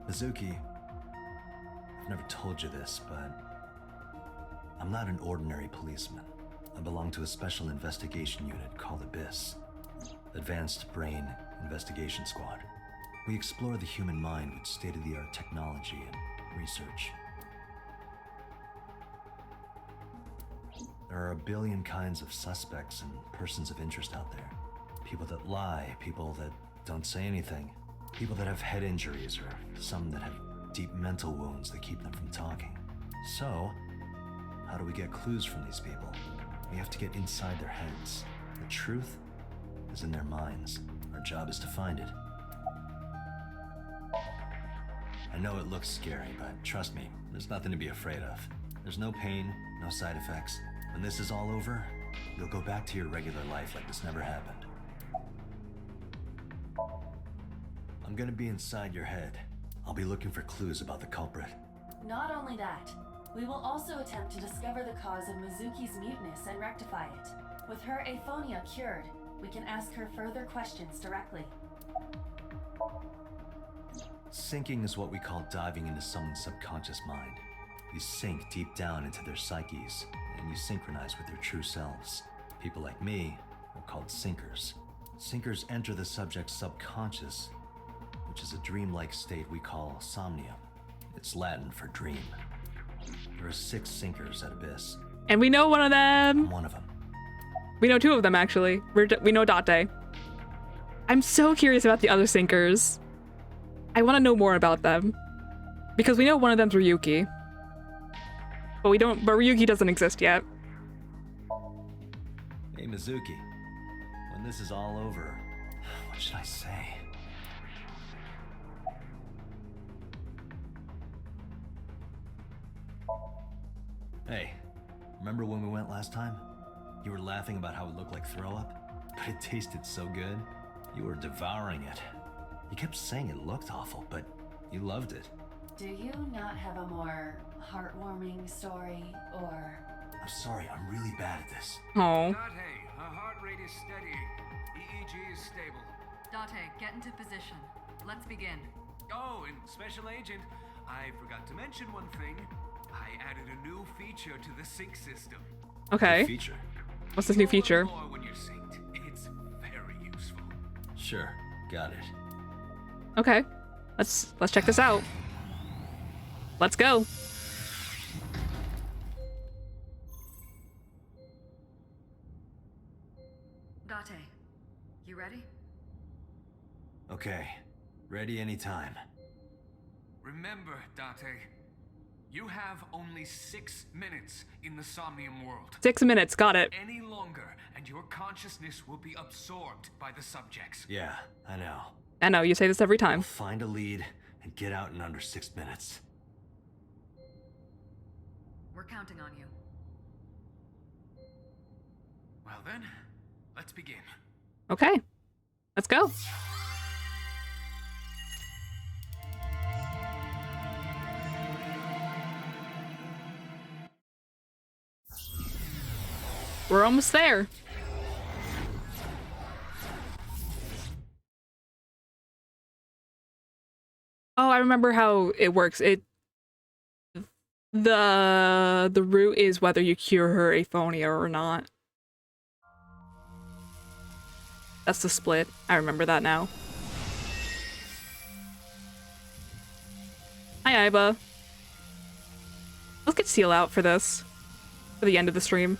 Mizuki, I've never told you this, but I'm not an ordinary policeman. I belong to a special investigation unit called Abyss. Advanced Brain Investigation Squad. We explore the human mind with state-of-the-art technology and research. There are a billion kinds of suspects and persons of interest out there. People that lie, people that don't say anything, people that have head injuries, or some that have deep mental wounds that keep them from talking. So, how do we get clues from these people? We have to get inside their heads. The truth is in their minds. Our job is to find it. I know it looks scary, but trust me, there's nothing to be afraid of. There's no pain, no side effects. When this is all over, you'll go back to your regular life like this never happened. I'm gonna be inside your head. I'll be looking for clues about the culprit. Not only that, we will also attempt to discover the cause of Mizuki's muteness and rectify it. With her aphonia cured, we can ask her further questions directly. Sinking is what we call diving into someone's subconscious mind. You sink deep down into their psyches, and you synchronize with their true selves. People like me are called sinkers. Sinkers enter the subject's subconscious, which is a dreamlike state we call Somnium. It's Latin for dream. There are 6 sinkers at Abyss. And we know one of them. I'm one of them. We know 2 of them, actually. We know Date. I'm so curious about the other sinkers. I want to know more about them. Because we know one of them's Ryuki. But Ryuki doesn't exist yet. Hey, Mizuki. When this is all over, what should I say? Hey, remember when we went last time? You were laughing about how it looked like throw up, but it tasted so good. You were devouring it. You kept saying it looked awful, but you loved it. Do you not have a more heartwarming story, or I'm sorry, I'm really bad at this. Oh. Date, her heart rate is steady. EEG is stable. Date, get into position. Let's begin. Oh, and Special Agent, I forgot to mention one thing. I added a new feature to the sync system. Okay. Good feature. What's this new feature? More when you're synced. It's very useful. Sure, got it. Okay. Let's check this out. Let's go. Date, you ready? Okay, ready anytime. Remember, Date, you have only 6 minutes in the Somnium world. 6 minutes, got it. Any longer, and your consciousness will be absorbed by the subjects. Yeah, I know. I know, you say this every time. We'll find a lead and get out in under 6 minutes. We're counting on you. Well then, let's begin. Okay. Let's go. We're almost there. Oh, I remember how it works. The root is whether you cure her aphonia or not. That's the split. I remember that now. Hi, Iba. Let's get Seal out for this. For the end of the stream.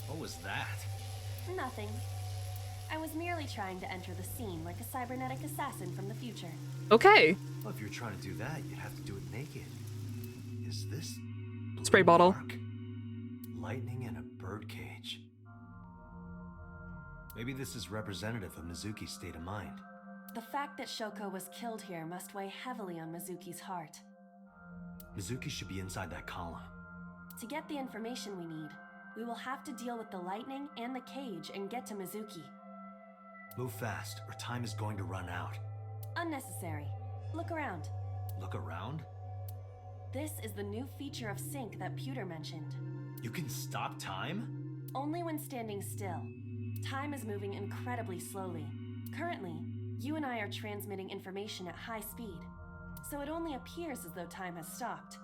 What was that? Nothing. I was merely trying to enter the scene like a cybernetic assassin from the future. Okay. Well, if you're trying to do that, you'd have to do it naked. Is this spray bottle? Mark? Lightning in a birdcage. Maybe this is representative of Mizuki's state of mind. The fact that Shoko was killed here must weigh heavily on Mizuki's heart. Mizuki should be inside that column. To get the information we need, we will have to deal with the lightning and the cage and get to Mizuki. Move fast, or time is going to run out. Unnecessary. Look around. Look around? This is the new feature of Sync that Pewter mentioned. You can stop time? Only when standing still. Time is moving incredibly slowly. Currently, you and I are transmitting information at high speed, so it only appears as though time has stopped.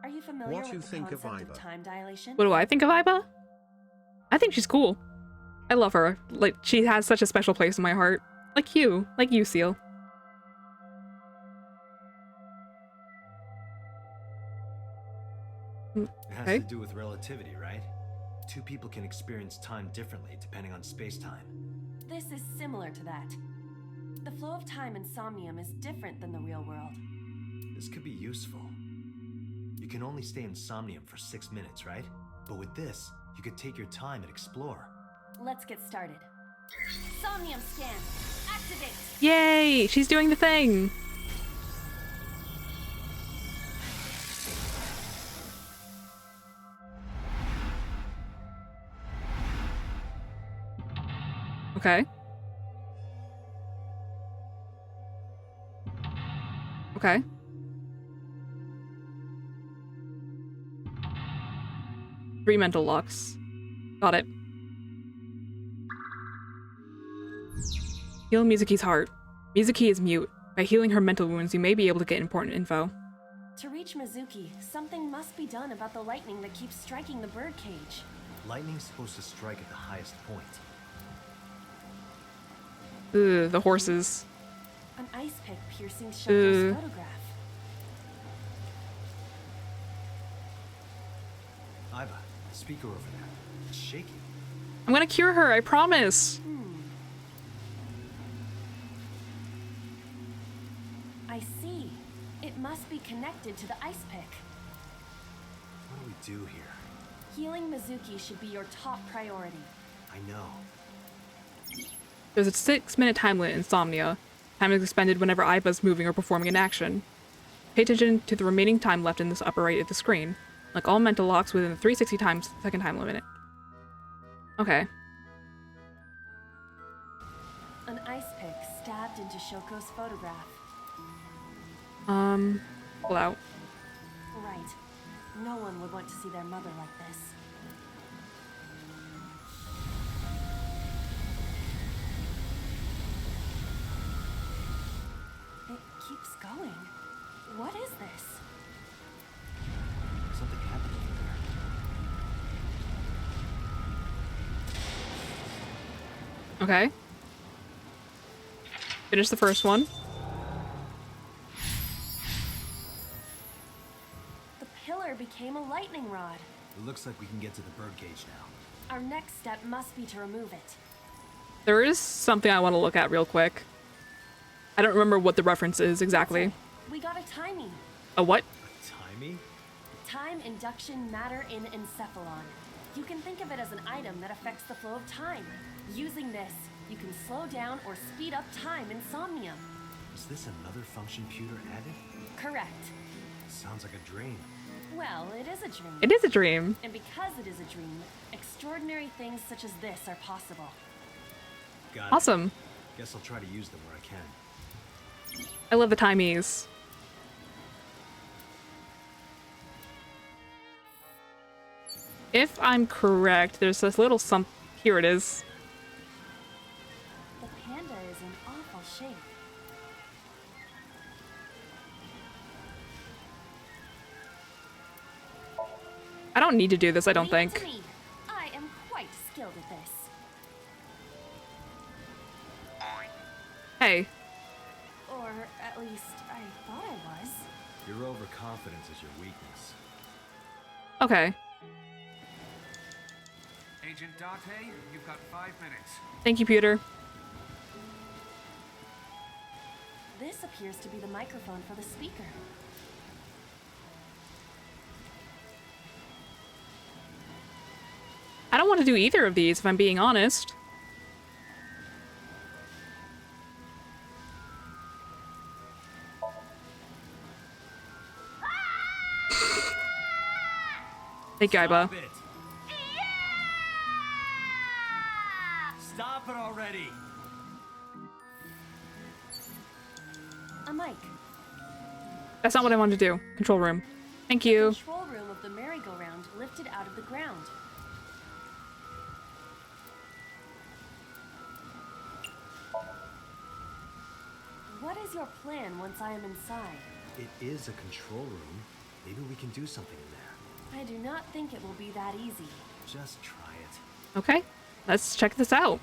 Are you familiar What you with the think of concept of Iba? time dilation? What do I think of Iba? I think she's cool. I love her. Like, she has such a special place in my heart. Like you, Seal. It has Okay. to do with relativity, right? Two people can experience time differently depending on space-time. This is similar to that. The flow of time in Somnium is different than the real world. This could be useful. You can only stay in Somnium for 6 minutes, right? But with this, you could take your time and explore. Let's get started. Somnium scan. Activate. Yay! She's doing the thing! Okay. Okay. Three mental locks. Got it. Heal Mizuki's heart. Mizuki is mute. By healing her mental wounds, you may be able to get important info. To reach Mizuki, something must be done about the lightning that keeps striking the birdcage. Lightning's supposed to strike at the highest point. Ugh, the horses. An ice pick piercing Shoko's Ugh. photograph. Iba, the speaker over there. It's shaking. I'm gonna cure her, I promise. I see. It must be connected to the ice pick. What do we do here? Healing Mizuki should be your top priority. I know. There's a 6-minute time limit in Somnia. Time is expended whenever Iba's moving or performing an action. Pay attention to the remaining time left in this upper right of the screen. Like all mental locks within the 360 second time limit. Okay. An ice pick stabbed into Shoko's photograph. Pull out. Right. No one would want to see their mother like this. It keeps going. What is this? Something happened over there. Okay. Finish the first one. The pillar became a lightning rod. It looks like we can get to the birdcage now. Our next step must be to remove it. There is something I want to look at real quick. I don't remember what the reference is exactly. We got a timing. A what? Timey? Time induction matter in encephalon. You can think of it as an item that affects the flow of time. Using this, you can slow down or speed up time in Somnium. Is this another function Pewter added? Correct. Sounds like a dream. Well, it is a dream. It is a dream. And because it is a dream, extraordinary things such as this are possible. Got it. Awesome. Guess I'll try to use them where I can. I love the timies. If I'm correct, there's this little here it is. The panda is in awful shape. I don't need to do this, I don't Leave it think. to me. I am quite skilled at this. Hey. Or at least I thought I was. Your overconfidence is your weakness. Okay. Agent Date, you've got 5 minutes. Thank you, Peter. This appears to be the microphone for the speaker. I don't want to do either of these, if I'm being honest. Thank you, Iba. Stop it! Stop it already! A mic. That's not what I wanted to do. Control room. Thank you. Control room of the merry-go-round lifted out of the ground. What is your plan once I am inside? It is a control room. Maybe we can do something in there. I do not think it will be that easy. Just try it. Okay, let's check this out.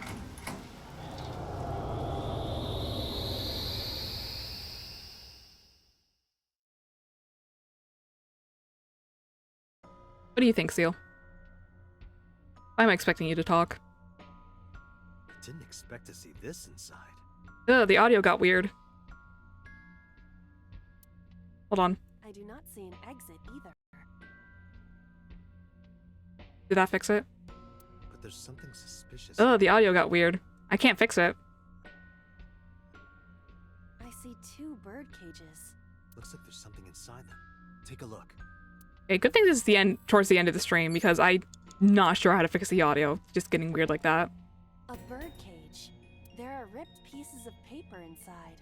What do you think, Seal? Why am I expecting you to talk? I didn't expect to see this inside. Ugh, the audio got weird. Hold on. I do not see an exit either. Did that fix it? But there's something suspicious. Ugh, the audio got weird. I can't fix it. I see 2 bird cages. Looks like there's something inside them. Take a look. Okay, good thing this is the end, towards the end of the stream, because I'm not sure how to fix the audio. It's just getting weird like that. A bird cage. There are ripped pieces of paper inside.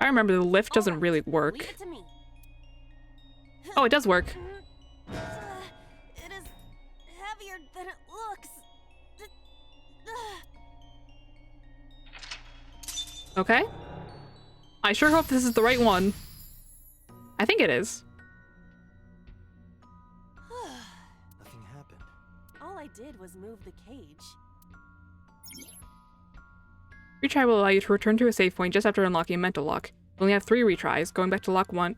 I remember the lift doesn't really Leave work. it to me. Oh, it does work. It is heavier than it looks. Okay. I sure hope this is the right one. I think it is. Nothing happened. All I did was move the cage. Retry will allow you to return to a save point just after unlocking a mental lock. You only have 3 retries. Going back to lock 1.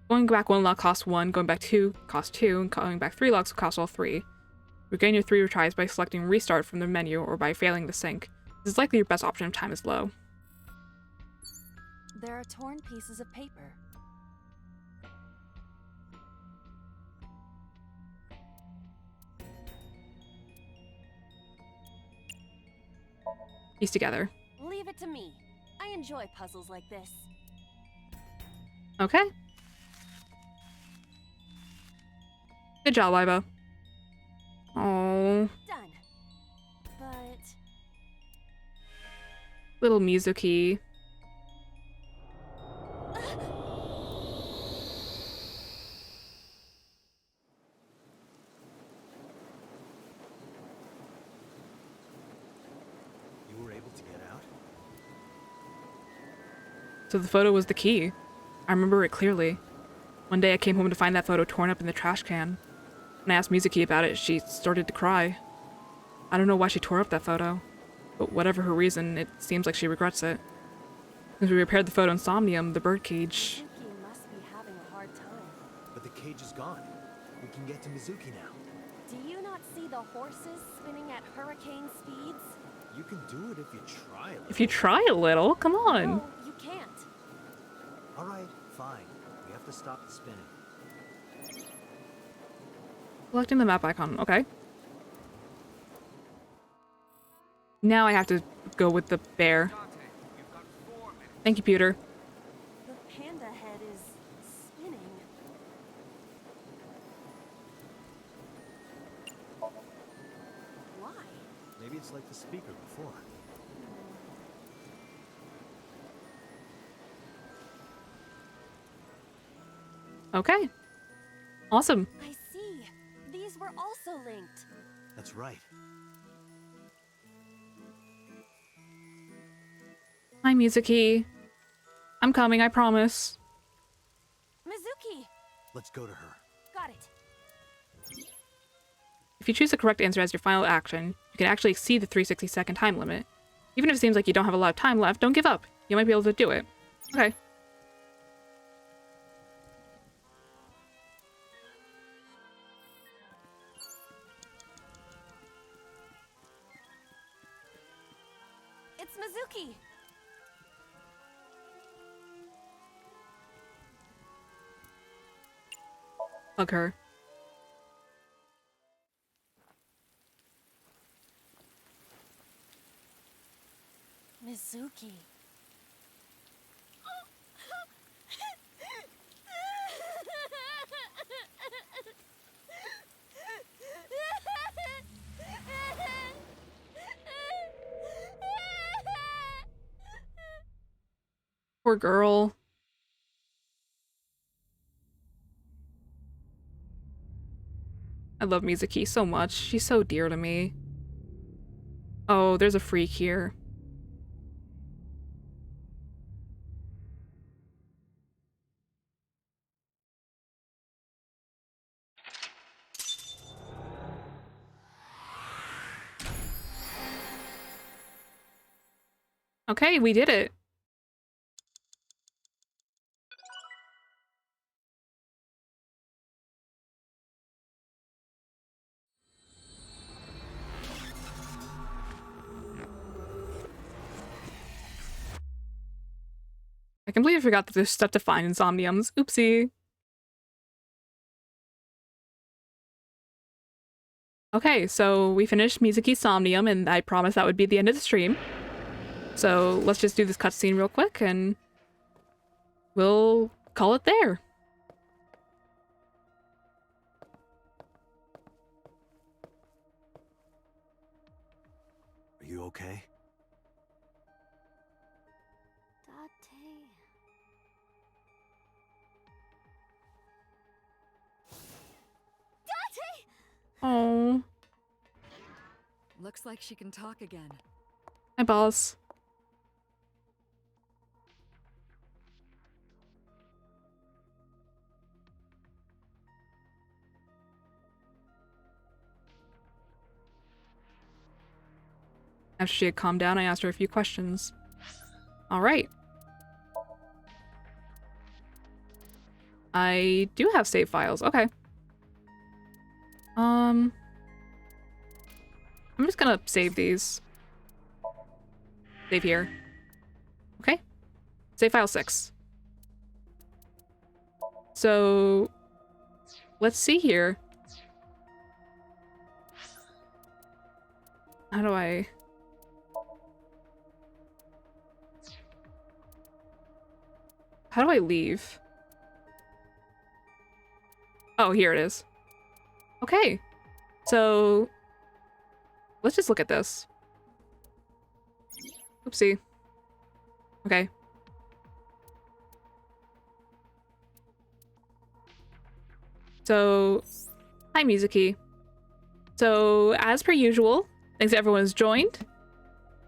Going back 1 lock costs 1, going back 2 costs 2, and going back 3 locks will cost all 3. Regain your 3 retries by selecting restart from the menu or by failing to sync. This is likely your best option if time is low. There are torn pieces of paper. Piece together. Leave it to me. I enjoy puzzles like this. Okay. Good job, Iva. Oh, Done. But little Mizuki. You were able to get out? So the photo was the key. I remember it clearly. One day I came home to find that photo torn up in the trash can. When I asked Mizuki about it, she started to cry. I don't know why she tore up that photo, but whatever her reason, it seems like she regrets it. Since we repaired the photo in Somnium, the birdcage. Mizuki must be having a hard time. But the cage is gone. We can get to Mizuki now. Do you not see the horses spinning at hurricane speeds? You can do it if you try a little. If you try a little, come on. No, you can't. All right, fine. We have to stop the spinning. Selecting the map icon, okay. Now I have to go with the bear. Thank you, Pewter. The panda head is spinning. Why? Maybe it's like the speaker before. Okay. Awesome. I see. These were also linked. That's right. Hi, Mizuki. I'm coming, I promise. Mizuki! Let's go to her. Got it. If you choose the correct answer as your final action, you can actually exceed the 360-second time limit. Even if it seems like you don't have a lot of time left, don't give up. You might be able to do it. Okay. It's Mizuki! Hug her. Mizuki. Poor girl. I love Mizuki so much. She's so dear to me. Oh, there's a freak here. Okay, we did it. I completely forgot that there's stuff to find in Somniums. Oopsie. Okay, so we finished Mizuki's Somnium, and I promised that would be the end of the stream. So let's just do this cutscene real quick, and we'll call it there. Are you okay? Oh, Looks like she can talk again. hi, boss. After she had calmed down, I asked her a few questions. All right. I do have save files. Okay. I'm just gonna save these. Save here. Okay. Save file 6. So let's see here. How do I... How do I leave? Oh, here it is. Okay. So let's just look at this. Oopsie. Okay. So, hi, Mizuki. So, as per usual, thanks to everyone who's joined.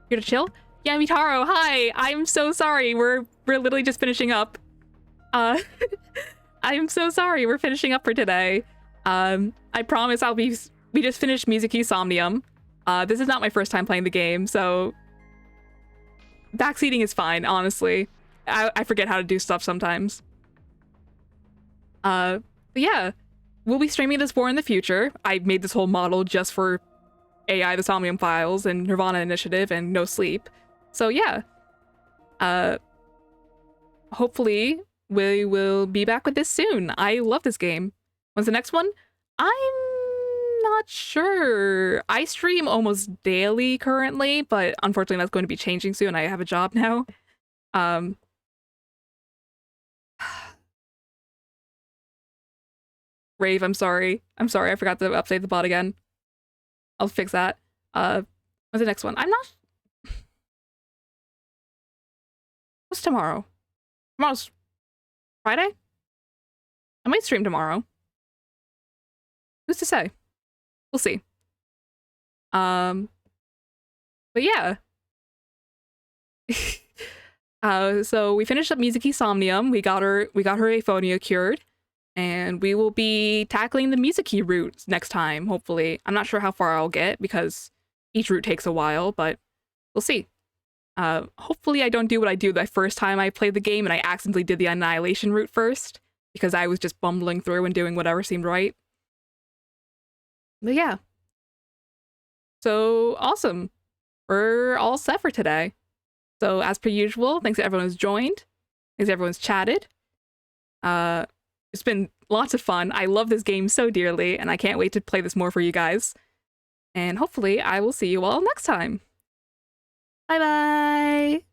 Here to chill. Yeah, Mitaro, hi! I'm so sorry. We're literally just finishing up. I'm so sorry. We're finishing up for today. I promise we just finished Mizuki Somnium. This is not my first time playing the game, so backseating is fine, honestly. I forget how to do stuff sometimes. But yeah, we'll be streaming this more in the future. I made this whole model just for AI, the Somnium Files, and Nirvana Initiative, and No Sleep. So yeah, hopefully we will be back with this soon. I love this game. When's the next one? I'm not sure. I stream almost daily currently, but unfortunately that's going to be changing soon. I have a job now. Rave, I'm sorry. I forgot to update the bot again. I'll fix that. What's the next one? I'm not... What's tomorrow? Tomorrow's Friday? I might stream tomorrow. Who's to say? We'll see. But yeah. So we finished up Mizuki Somnium. We got her aphonia cured. And we will be tackling the Mizuki route next time, hopefully. I'm not sure how far I'll get because each route takes a while, but we'll see. Hopefully I don't do what I do the first time I played the game and I accidentally did the Annihilation route first because I was just bumbling through and doing whatever seemed right. But yeah. So awesome. We're all set for today. So as per usual, thanks to everyone who's joined. Thanks to everyone who's chatted. It's been lots of fun. I love this game so dearly, and I can't wait to play this more for you guys. And hopefully I will see you all next time. Bye-bye!